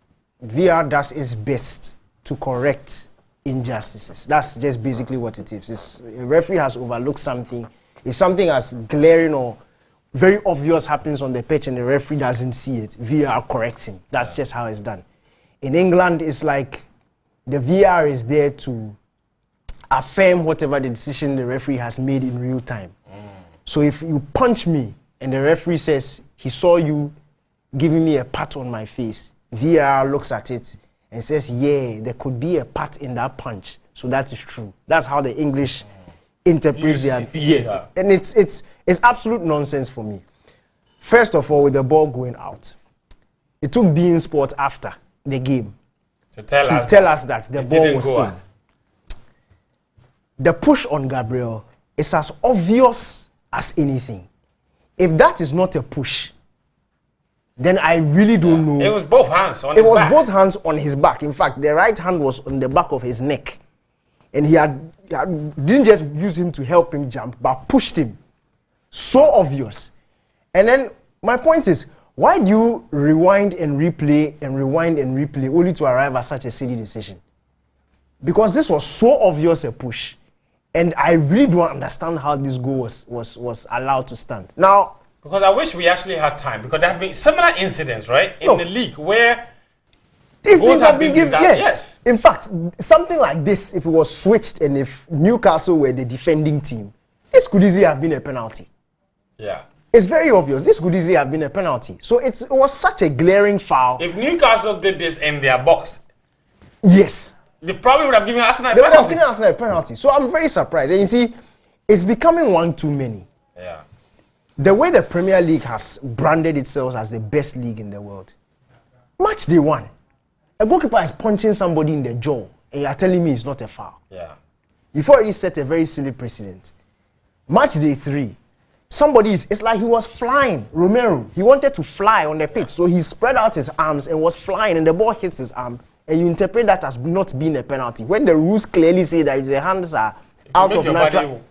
VAR does its best to correct injustices. That's just basically what it is. A referee has overlooked something. If something as glaring or very obvious happens on the pitch and the referee doesn't see it, VAR corrects him. That's just how it's done. In England, it's like the VAR is there to affirm whatever the decision the referee has made in real time. So if you punch me and the referee says he saw you giving me a pat on my face, VAR looks at it and says, yeah, there could be a pat in that punch. So that is true. That's how the English interprets their VAR. And it's absolute nonsense for me. First of all, with the ball going out, it took beIN Sport after the game to tell us that the ball was in. The push on Gabriel is as obvious as anything. If that is not a push, then I really don't know. It was both hands on his back. It was both hands on his back. In fact, the right hand was on the back of his neck. And he didn't just use him to help him jump, but pushed him. So obvious. And then my point is, why do you rewind and replay only to arrive at such a silly decision? Because this was so obvious a push. And I really don't understand how this goal was allowed to stand. Now, because I wish we actually had time, because there have been similar incidents, right, in the league where these things have been given. Yeah. Yes. In fact, something like this, if it was switched and if Newcastle were the defending team, this could easily have been a penalty. Yeah. It's very obvious. This could easily have been a penalty. So it was such a glaring foul. If Newcastle did this in their box, yes, they probably would have given Arsenal a penalty. penalty. They would have given Arsenal a penalty. So I'm very surprised. And you see, it's becoming one too many. Yeah. The way the Premier League has branded itself as the best league in the world. Match day 1, a goalkeeper is punching somebody in the jaw, and you are telling me it's not a foul. Yeah. You've already set a very silly precedent. Match day 3, it's like he was flying. Romero, he wanted to fly on the pitch, so he spread out his arms and was flying, and the ball hits his arm, and you interpret that as not being a penalty. When the rules clearly say that the hands are out of natural,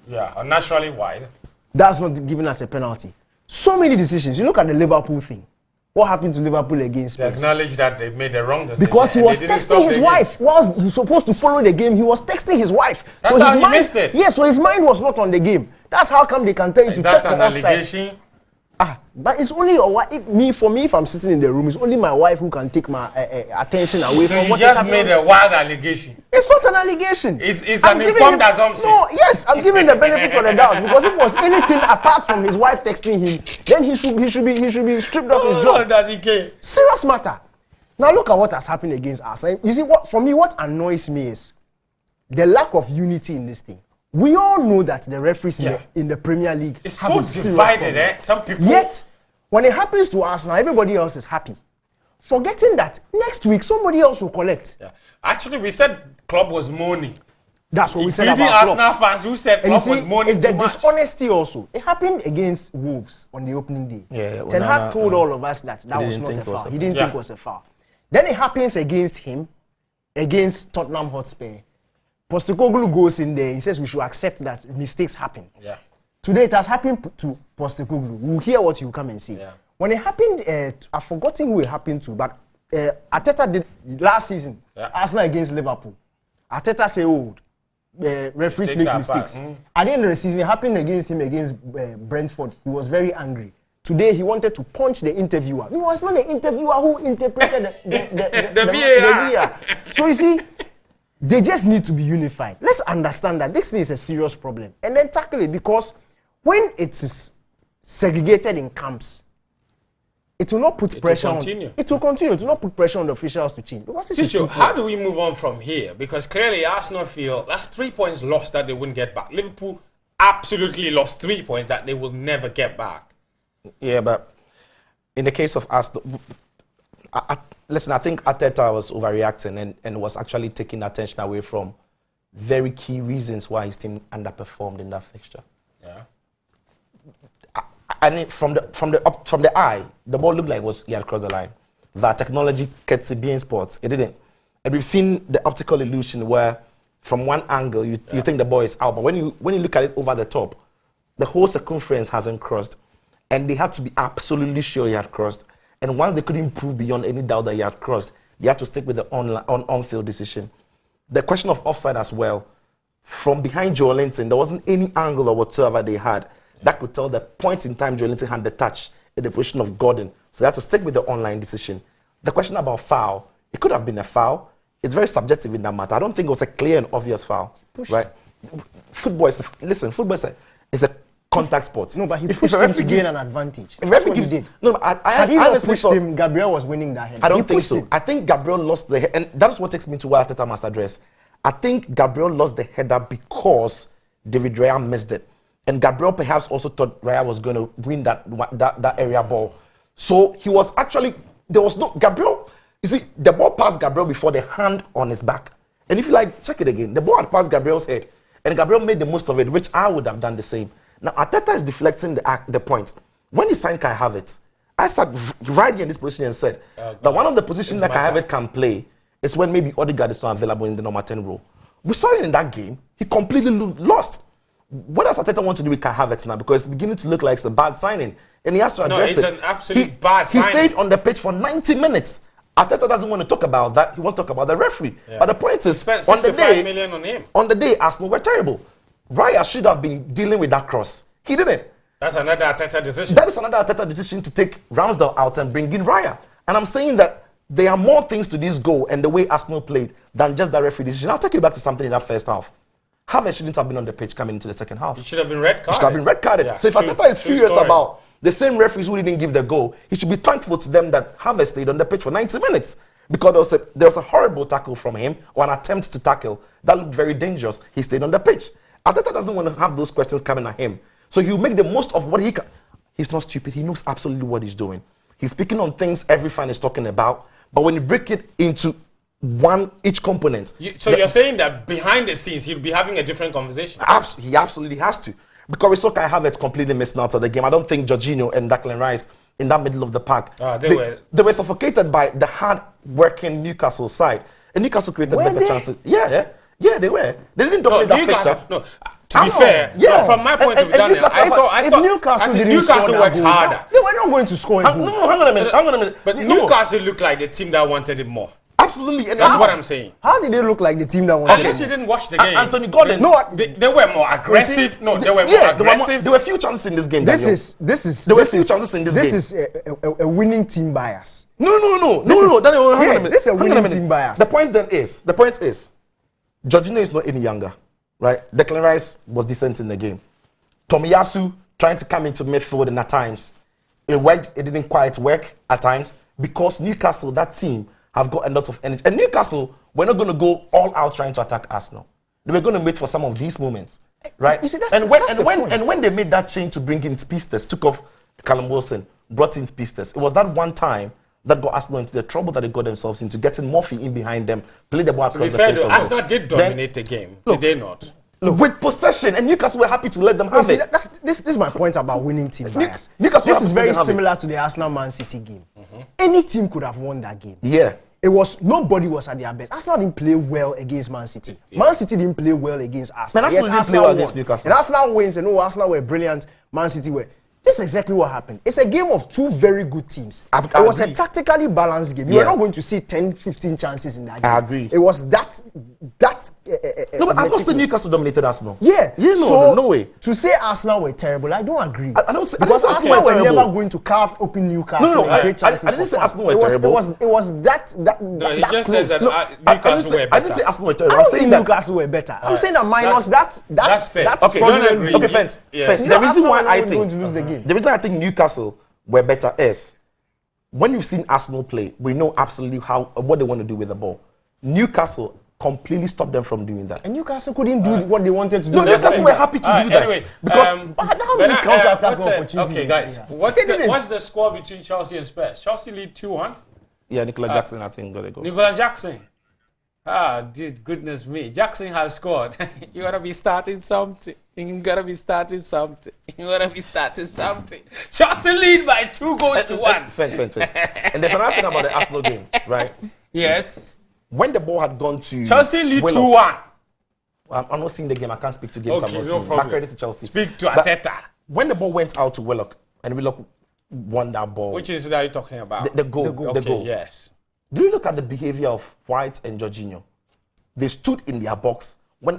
unnaturally wide. That's not giving us a penalty. So many decisions. You look at the Liverpool thing. What happened to Liverpool against Spurs? They acknowledge that they made the wrong decision. Because he was texting his wife. Whilst he was supposed to follow the game, he was texting his wife. That's how he missed it. Yeah, so his mind was not on the game. That's how come they can tell you to check for offside. Allegation? But it's only for me, if I'm sitting in the room, it's only my wife who can take my attention away from what is happening. So you just made a wild allegation. It's not an allegation. It's an informed assumption. No, yes, I'm giving the benefit of the doubt, because if it was anything apart from his wife texting him, then he should be stripped off his job. Serious matter. Now look at what has happened against us. You see, what annoys me is the lack of unity in this thing. We all know that the referees in the Premier League it's have so divided, Some people. Yet, when it happens to us now, everybody else is happy. Forgetting that next week somebody else will collect. Yeah. Actually, we said Klopp was moaning. That's what we said Including about Klopp. Arsenal fans who said Klopp was moaning. It's the too much. dishonesty also. It happened against Wolves on the opening day. Yeah, Ten Hag told all of us that was not a foul. He didn't think it was a foul. Then it happens against him, against Tottenham Hotspur. Postecoglou goes in there. He says we should accept that mistakes happen. Yeah. Today it has happened to Postecoglou. We'll hear what you come and see. Yeah. When it happened, I've forgotten who it happened to, but Arteta did last season. Yeah. Arsenal against Liverpool. Arteta said, referees make mistakes. At the end of the season, it happened against him against Brentford. He was very angry. Today he wanted to punch the interviewer. No, it's not the interviewer who interpreted the VAR. So you see, they just need to be unified. Let's understand that this thing is a serious problem and then tackle it, because when it is segregated in camps, it will not put pressure on. It will continue. It will not put pressure on the officials to change. Chicho, how do we move on from here? Because clearly Arsenal feel that's 3 points lost that they wouldn't get back. Liverpool absolutely lost 3 points that they will never get back. Yeah, but in the case of Arsenal, listen, I think Arteta was overreacting and was actually taking attention away from very key reasons why his team underperformed in that fixture. Yeah. And from the eye, the ball looked like he had crossed the line. That technology gets it being sports. It didn't. And we've seen the optical illusion where from one angle you think the ball is out, but when you look at it over the top, the whole circumference hasn't crossed. And they had to be absolutely sure he had crossed. And once they couldn't prove beyond any doubt that he had crossed, they had to stick with the on-field decision. The question of offside as well, from behind Joe Linton, there wasn't any angle or whatsoever they had that could tell the point in time Joe Linton had the touch in the position of Gordon. So they had to stick with the online decision. The question about foul, it could have been a foul. It's very subjective in that matter. I don't think it was a clear and obvious foul. Right? Football is a contact sport. No, but he pushed him to gain an advantage. If referee gives, no, had he not pushed him, Gabriel was winning that head. I don't think so. I think Gabriel lost the head, and that's what takes me to what Arteta must address. I think Gabriel lost the header because David Raya missed it, and Gabriel perhaps also thought Raya was going to win that area ball. So he was actually Gabriel. You see, the ball passed Gabriel before the hand on his back, and if you like, check it again. The ball had passed Gabriel's head, and Gabriel made the most of it, which I would have done the same. Now, Arteta is deflecting the point. When he signed Kai Havertz, I sat right here in this position and said that one of the positions that Kai Havertz can play is when maybe Odegaard is not available in the number 10 role. We saw it in that game. He completely lost. What does Arteta want to do with Kai Havertz now? Because it's beginning to look like it's a bad signing. And he has to address it. No, it's an absolute bad signing. He stayed on the pitch for 90 minutes. Arteta doesn't want to talk about that. He wants to talk about the referee. Yeah. But the point is, spent 65 million on him. On the day, Arsenal were terrible. Raya should have been dealing with that cross. He didn't. That's another Arteta decision. That is another Arteta decision to take Ramsdale out and bring in Raya. And I'm saying that there are more things to this goal and the way Arsenal played than just that referee decision. I'll take you back to something in that first half. Havertz shouldn't have been on the pitch coming into the second half. He should have been red carded. He should have been red carded. Yeah, so if Arteta is furious about the same referees who didn't give the goal, he should be thankful to them that Havertz stayed on the pitch for 90 minutes. Because there was a horrible tackle from him, or an attempt to tackle, that looked very dangerous. He stayed on the pitch. Arteta doesn't want to have those questions coming at him. So he'll make the most of what he can. He's not stupid. He knows absolutely what he's doing. He's speaking on things every fan is talking about. But when you break it into each component. You're saying that behind the scenes, he'll be having a different conversation? He absolutely has to. Because we saw Kai Havertz completely missing out of the game. I don't think Jorginho and Declan Rice in that middle of the park. They were suffocated by the hard-working Newcastle side. And Newcastle created better chances. Yeah, they were. They didn't dominate that fixture. No, to be fair, from my point of view, Daniel, I thought Newcastle worked harder. They were not going to score. Hang on a minute. But Newcastle looked like the team that wanted it more. Absolutely. And that's what I'm saying. How did they look like the team that wanted it? Unless you didn't watch the game. Anthony Gordon. They were more aggressive. They were more aggressive. There were few chances in this game. There were few chances in this game. This is a winning team bias. No. Daniel, hang on a minute. This is a winning team bias. The point is, Jorginho is not any younger, right? Declan Rice was decent in the game. Tomiyasu trying to come into midfield, and at times it worked. It didn't quite work at times because Newcastle, that team, have got a lot of energy. And Newcastle, we're not going to go all out trying to attack Arsenal. They were going to wait for some of these moments, right? You see, when they made that change to bring in Pistas, took off Callum Wilson, brought in Pistas, it was that one time that got Arsenal into the trouble that they got themselves into, getting Murphy in behind them, play the ball across the face. Arsenal did dominate the game, did they not? Look, with possession, and Newcastle were happy to let them have it. This is my point about winning team bias. This is very similar to the Arsenal-Man City game. Any team could have won that game. Yeah. Nobody was at their best. Arsenal didn't play well against Man City. Man City didn't play well against Arsenal. Arsenal didn't play well against Newcastle. And Arsenal wins, and Arsenal were brilliant. Man City were. This is exactly what happened. It's a game of two very good teams. It was a tactically balanced game. You were not going to see 10, 15 chances in that game. I agree. It was that. No, but I've not seen Newcastle dominated Arsenal. Yeah. No way. To say Arsenal were terrible, I don't agree. I don't say Arsenal were never going to carve open Newcastle. I didn't say Arsenal were terrible. It was that. No, he just says that Newcastle were better. I didn't say Arsenal were terrible. I'm saying Newcastle were better. I'm saying that minus that. That's fair. Okay, fence. The reason why I think going to lose the game. The reason I think Newcastle were better is when you've seen Arsenal play, we know absolutely what they want to do with the ball. Newcastle completely stopped them from doing that. And Newcastle couldn't do what they wanted to do. No, Newcastle were happy to do that. Anyway, because how many counter-attack opportunities? Okay, guys, what's the score between Chelsea and Spurs? Chelsea lead 2-1. Yeah, Nicolas Jackson, I think, got a goal. Nicolas Jackson. Dude, goodness me. Jackson has scored. You gotta be starting something. Chelsea lead by 2 goals to 1. Fence. And there's another thing about the Arsenal game, right? Yes. When the ball had gone to Chelsea lead 2-1. I'm not seeing the game. I can't speak to games. Okay, I'm not no seeing. problem. Back credit to Chelsea. Speak to Arteta. When the ball went out to Willock, and Willock won that ball. Which incident are you talking about? The goal. Yes. Do you look at the behavior of White and Jorginho? They stood in their box. When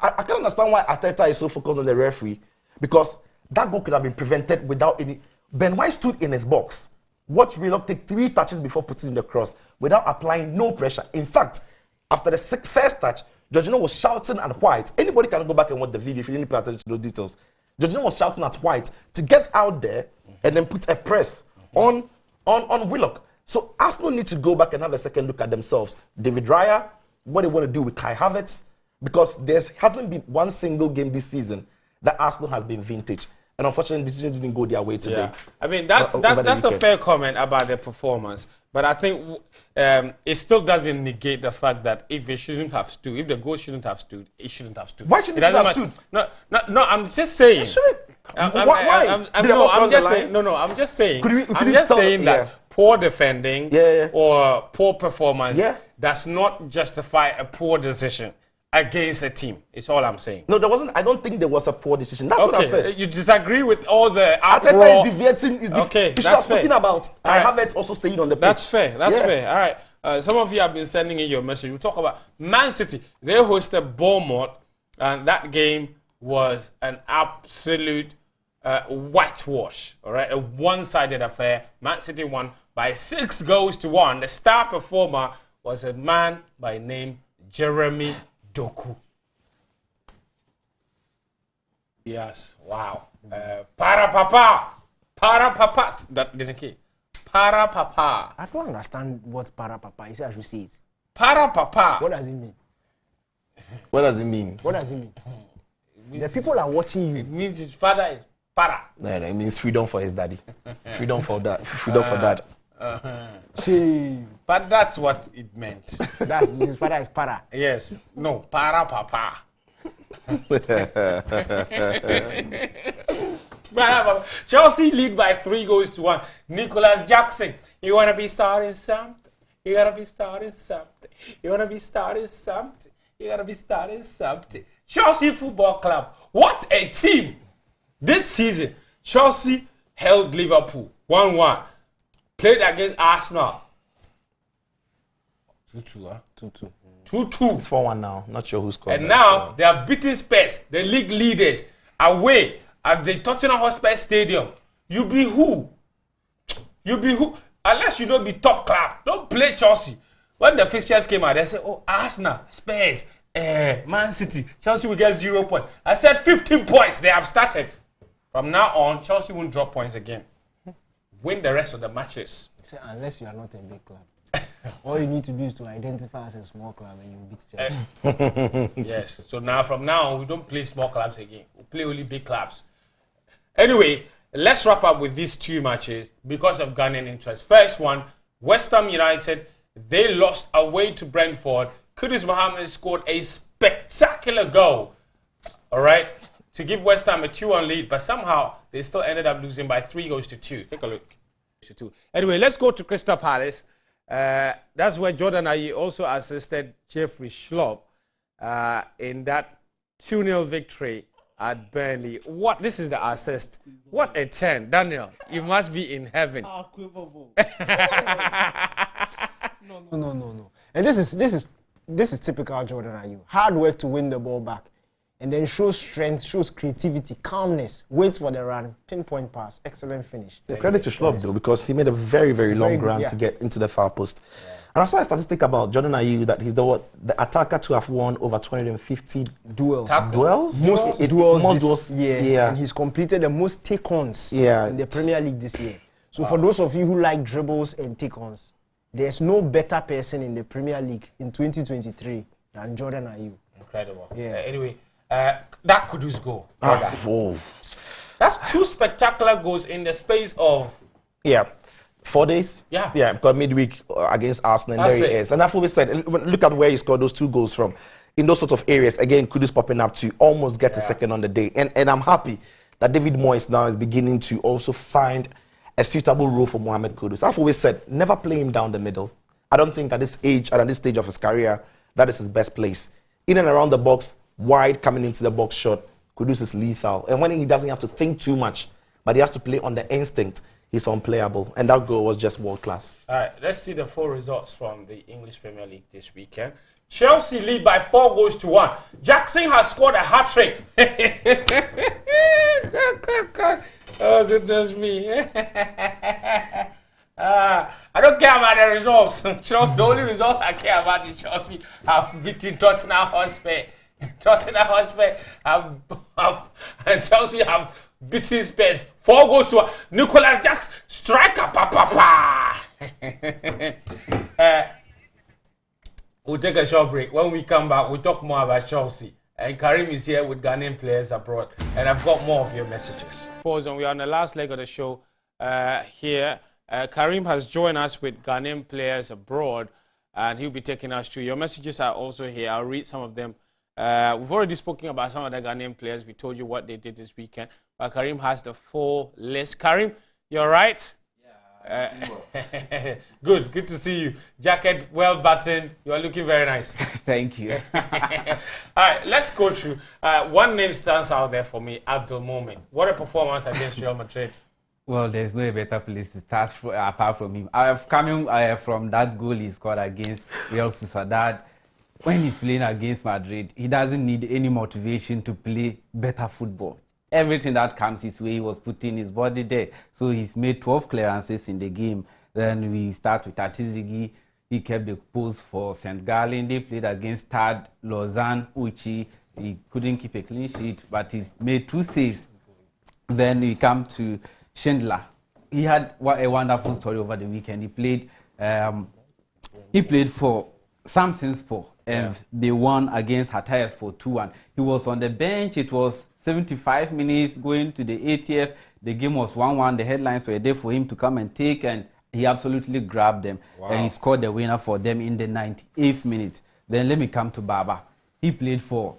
I can't understand why Arteta is so focused on the referee, because that goal could have been prevented without any. Ben White stood in his box. Watch Willock take 3 touches before putting in the cross without applying no pressure. In fact, after the first touch, Jorginho was shouting at White. Anybody can go back and watch the video if you didn't pay attention to those details. Jorginho was shouting at White to get out there and then put a press on Willock. So Arsenal need to go back and have a second look at themselves. David Raya, what they want to do with Kai Havertz, because there hasn't been one single game this season that Arsenal has been vintage. And unfortunately, decisions didn't go their way today. Yeah. I mean, that's a fair comment about their performance. But I think it still doesn't negate the fact that if the goal shouldn't have stood, it shouldn't have stood. Why shouldn't it have stood? No, I'm just saying. Why? I'm Did they not cross I'm the just line? saying. No. I'm just saying. Could we I'm just tell- saying that yeah. poor defending Yeah. or poor performance Yeah. does not justify a poor decision against a team. It's all I'm saying. No, there wasn't. I don't think there was a poor decision. That's what I said. Okay, you disagree with all the Arteta uproar. is deviating. Okay, you should that's have spoken fair. about. I have it also staying on the pitch. That's fair. That's Yeah. fair. All right. Some of you have been sending in your message. We talk about Man City. They hosted Bournemouth, and that game was an absolute whitewash. All right, a one-sided affair. Man City won by 6 goals to 1. The star performer was a man by name Jeremy Doku. Yes. Wow. Para papa. That didn't key. Para papa. I don't understand what para papa is. I should say it. Para papa. What does it mean? What does it mean? What does it mean? The people are watching It you. means his father is para. No, it means freedom for his daddy. Freedom for that. Freedom for dad. Shame. But that's what it meant. That's his father is para. Yes. No, para papa. Chelsea lead by 3 goals to 1. Nicholas Jackson, you want to be starting something? You got to be starting something. You want to be starting something? You got to be starting something. Chelsea Football Club, what a team! This season, Chelsea held Liverpool 1-1. Played against Arsenal 2-2, huh? 2-2. 2-2. It's 4-1 now. Not sure who scored. And that. now they are beating Spurs, the league leaders, away at the Tottenham Hotspur Stadium. You be who? You be who? Unless you don't be top club, don't play Chelsea. When the fixtures came out, they said, oh, Arsenal, Spurs, Man City, Chelsea will get 0 points. I said 15 points. They have started. From now on, Chelsea won't drop points again. Win the rest of the matches. So unless you are not a big club. All you need to do is to identify as a small club and you beat Chelsea. Yes. So now, from now on, we don't play small clubs again. We play only big clubs. Anyway, let's wrap up with these 2 matches because of Ghanaian interest. First one, West Ham United, they lost away to Brentford. Kudus Mohammed scored a spectacular goal, all right, to give West Ham a 2-1 lead, but somehow they still ended up losing by 3 goals to 2. Take a look. Anyway, let's go to Crystal Palace. That's where Jordan Ayew also assisted Jeffrey Schlupp in that 2-0 victory at Burnley. This is the assist. What a 10. Daniel, you must be in heaven. No. And this is typical Jordan Ayew. Hard work to win the ball back. And then shows strength, shows creativity, calmness, waits for the run, pinpoint pass, excellent finish. Yeah, credit to Schlupp though, because he made a very, very long good, run yeah. to get into the far post. Yeah. And I saw a statistic about Jordan Ayew that he's the attacker to have won over 250 duels. Duels? Most duels this year. Yeah. And he's completed the most take-ons Yeah. in the Premier League this year. So for those of you who like dribbles and take-ons, there's no better person in the Premier League in 2023 than Jordan Ayew. Incredible. Yeah. Anyway, that Kudus goal. Whoa. That's 2 spectacular goals in the space of... Yeah. 4 days? Yeah. Yeah, because midweek against Arsenal, and That's there he it. is. And I've always said, and look at where he scored those 2 goals from. In those sorts of areas, again, Kudus popping up to almost get a second on the day. And I'm happy that David Moyes now is beginning to also find a suitable role for Mohamed Kudus. I've always said, never play him down the middle. I don't think at this age and at this stage of his career, that is his best place. In and around the box, wide, coming into the box shot, Kudus is lethal. And when he doesn't have to think too much, but he has to play on the instinct, he's unplayable. And that goal was just world class. All right, let's see the 4 results from the English Premier League this weekend. Chelsea lead by 4 goals to 1. Jackson has scored a hat-trick. Oh, goodness me. I don't care about the results. Chelsea, the only result I care about is Chelsea have beaten Tottenham Hotspur. Tottenham Hotspur and Chelsea have beaten Spurs 4 goals to 1. Nicholas Jackson, striker, we'll take a short break. When we come back, we'll talk more about Chelsea. And Karim is here with Ghanaian players abroad. And I've got more of your messages. Pause, and we are on the last leg of the show here. Karim has joined us with Ghanaian players abroad, and he'll be taking us through. Your messages are also here. I'll read some of them We've already spoken about some of the Ghanaian players. We told you what they did this weekend. But Karim has the full list. Karim, you're right. Good to see you. Jacket well buttoned. You are looking very nice. Thank you. All right, let's go through. One name stands out there for me, Abdul Momin. What a performance against Real Madrid. Well, there's no better place to start apart from him. I have coming from that goal he scored against Real Sociedad. When he's playing against Madrid, he doesn't need any motivation to play better football. Everything that comes his way, he was putting his body there. So he's made 12 clearances in the game. Then we start with Atizigi. He kept the post for St. Gallen. They played against Tad Lausanne, Uchi. He couldn't keep a clean sheet, but he's made 2 saves. Then we come to Schindler. He had a wonderful story over the weekend. He played for Samsunspor, and they won against Hatayspor 2-1. He was on the bench. It was 75 minutes going to the 80th. The game was 1-1. The headlines were there for him to come and take, and he absolutely grabbed them. Wow. And he scored the winner for them in the 98th minute. Then let me come to Baba. He played for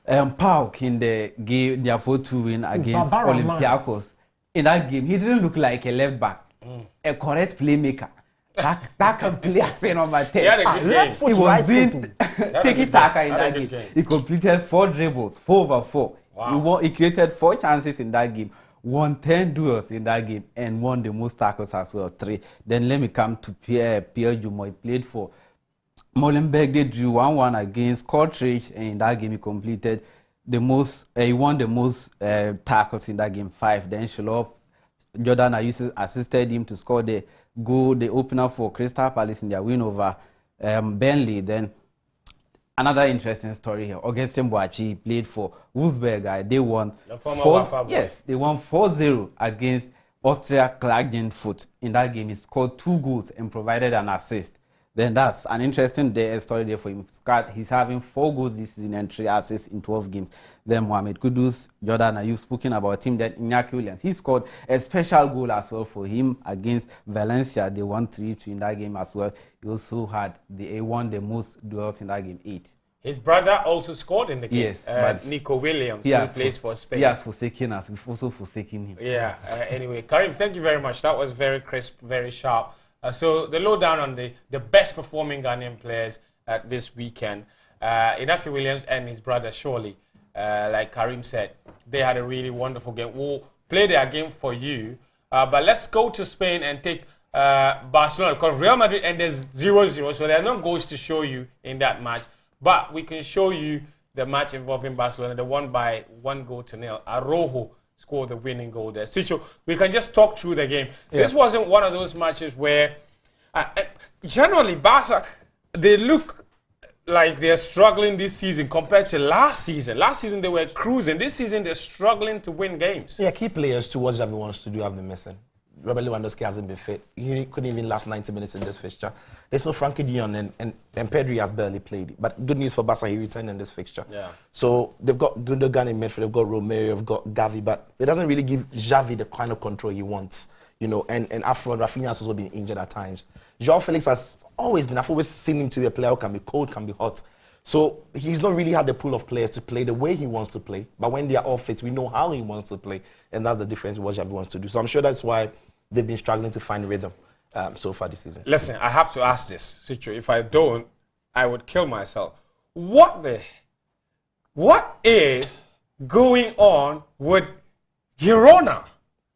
PAOK in the game, their 4-2 win against Olympiacos. In that game, he didn't look like a left back, a correct playmaker. That can play as a number 10. He had a good game. He was doing tiki-taka in that game. He completed 4 dribbles, 4/4. Wow. He created 4 chances in that game, won 10 duels in that game, and won the most tackles as well, 3. Then let me come to Pierre Jumo. He played for Molenbeek. They drew 1-1 against Kortrijk, and in that game he completed the most. He won the most tackles in that game, 5. Then Shalop Jordan Ayuso assisted him to score the goal, the opener for Crystal Palace in their win over Burnley. Then another interesting story here. Augustin Boachi played for Wolfsberg. They won 4-0 against Austria Klagenfurt. In that game, he scored 2 goals and provided an assist. Then that's an interesting story there for him. He's having 4 goals this season and 3 assists in 12 games. Then Mohamed Kudus, Jordan, you've spoken about him. Then Iñaki Williams, he scored a special goal as well for him against Valencia. They won 3-2 in that game as well. He also won the most duels in that game, 8. His brother also scored in the game. Yes, but Nico Williams, who plays for Spain. He has forsaken us. We've also forsaken him. Yeah. Anyway, Karim, thank you very much. That was very crisp, very sharp. So the lowdown on the best performing Ghanaian players this weekend. Iñaki Williams and his brother, surely, like Karim said, they had a really wonderful game. We'll play their game for you. But let's go to Spain and take Barcelona, because Real Madrid ended 0-0, so there are no goals to show you in that match. But we can show you the match involving Barcelona, the one by 1-0. Araujo scored the winning goal there. Sicho, we can just talk through the game. Yeah. This wasn't one of those matches where, generally, Barca, they look like they're struggling this season compared to last season. Last season, they were cruising. This season, they're struggling to win games. Yeah, key players to what Xavi wants to do have been missing. Robert Lewandowski hasn't been fit. He couldn't even last 90 minutes in this fixture. There's no Frankie de Jong, and Pedri has barely played. But good news for Barca, he returned in this fixture. Yeah. So they've got Gundogan in midfield, they've got Romero, they've got Gavi, but it doesn't really give Xavi the kind of control he wants. You know, and Afro and Rafinha has also been injured at times. João Felix has always been, I've always seen him to be a player who can be cold, can be hot. So he's not really had the pool of players to play the way he wants to play. But when they are all fit, we know how he wants to play. And that's the difference with what Xavi wants to do. So I'm sure that's why they've been struggling to find rhythm so far this season. Listen, I have to ask this, Sicho. If I don't, I would kill myself. What is going on with Girona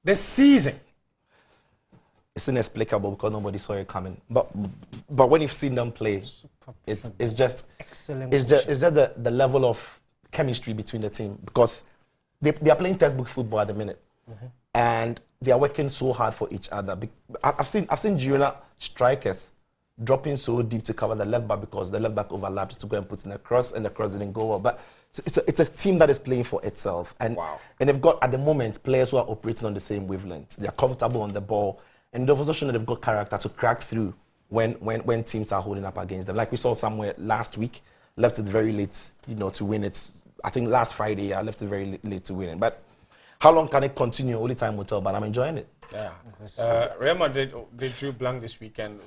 this season? It's inexplicable because nobody saw it coming. But when you've seen them play, it's just excellent. It's just the level of chemistry between the team, because they are playing textbook football at the minute, and they are working so hard for each other. I've seen Girona strikers dropping so deep to cover the left back because the left back overlapped to go and put in a cross, and the cross didn't go well. But it's a team that is playing for itself, and they've got at the moment players who are operating on the same wavelength. They are comfortable on the ball, and they've also shown that they've got character to crack through when teams are holding up against them. Like we saw somewhere last week, left it very late, to win it. I think last Friday, I left it very late to win it. But How long can it continue? Only time will tell, but I'm enjoying it. Yeah. Real Madrid, they drew blank this weekend.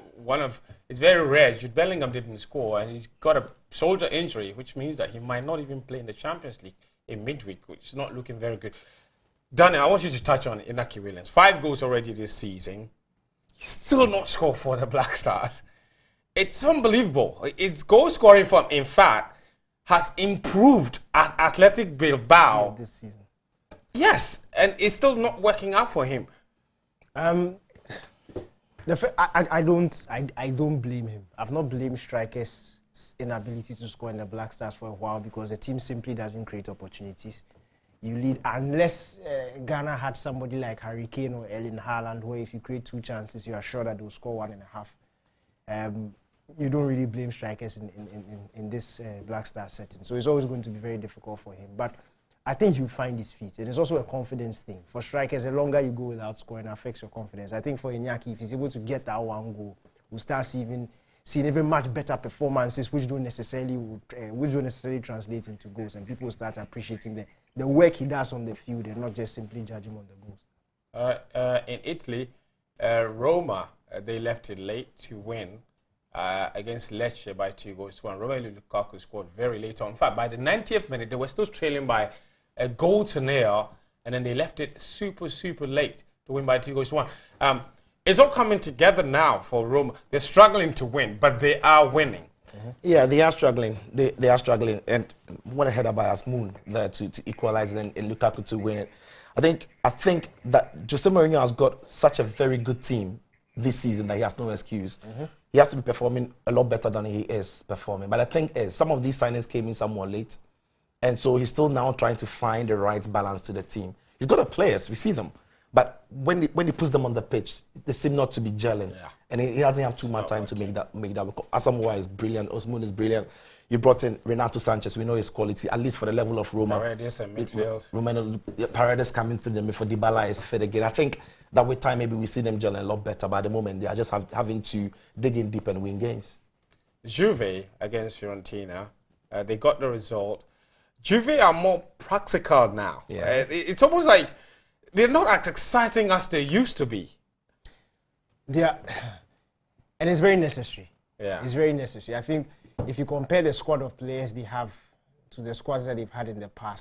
It's very rare. Jude Bellingham didn't score, and he's got a shoulder injury, which means that he might not even play in the Champions League in midweek, which is not looking very good. Daniel, I want you to touch on Inaki Williams. 5 goals already this season. He's still not scored for the Black Stars. It's unbelievable. Its goal scoring form, in fact, has improved at Athletic Bilbao this season. Yes, and it's still not working out for him. I don't blame him. I've not blamed strikers' inability to score in the Black Stars for a while because the team simply doesn't create opportunities. You lead unless Ghana had somebody like Harry Kane or Erling Haaland, where if you create 2 chances, you are sure that they'll score 1.5. You don't really blame strikers in this Black Star setting, so it's always going to be very difficult for him. But I think he'll find his feet. It is also a confidence thing. For strikers, the longer you go without scoring, it affects your confidence. I think for Iñaki, if he's able to get that 1 goal, we'll start seeing even much better performances, which don't necessarily translate into goals, and people will start appreciating the work he does on the field and not just simply judge him on the goals. In Italy, Roma, they left it late to win against Lecce by 2-1. Romelu Lukaku scored very late on. In fact, by the 90th minute, they were still trailing by a 1-0, and then they left it super late to win by 2-1. It's all coming together now for Roma. They're struggling to win, but they are winning. Yeah, they are struggling. They are struggling, and went ahead by Asmoon there to equalize and Lukaku to win it. I think that Jose Mourinho has got such a very good team this season that he has no excuse. He has to be performing a lot better than he is performing. But the thing is, some of these signings came in somewhat late, and so he's still now trying to find the right balance to the team. He's got the players, we see them, but when he puts them on the pitch, they seem not to be gelling, and he doesn't have too much time to make that work. Asamoah is brilliant, Osmoon is brilliant. You brought in Renato Sanchez, we know his quality, at least for the level of Roma. Paredes and midfield. Paredes coming through them before Dybala is fit again. I think that with time maybe we see them gelling a lot better, but at the moment they are just having to dig in deep and win games. Juve against Fiorentina, they got the result. Juve are more practical now. Yeah. It's almost like they're not as exciting as they used to be. They are, and it's very necessary. Yeah. It's very necessary. I think if you compare the squad of players they have to the squads that they've had in the past,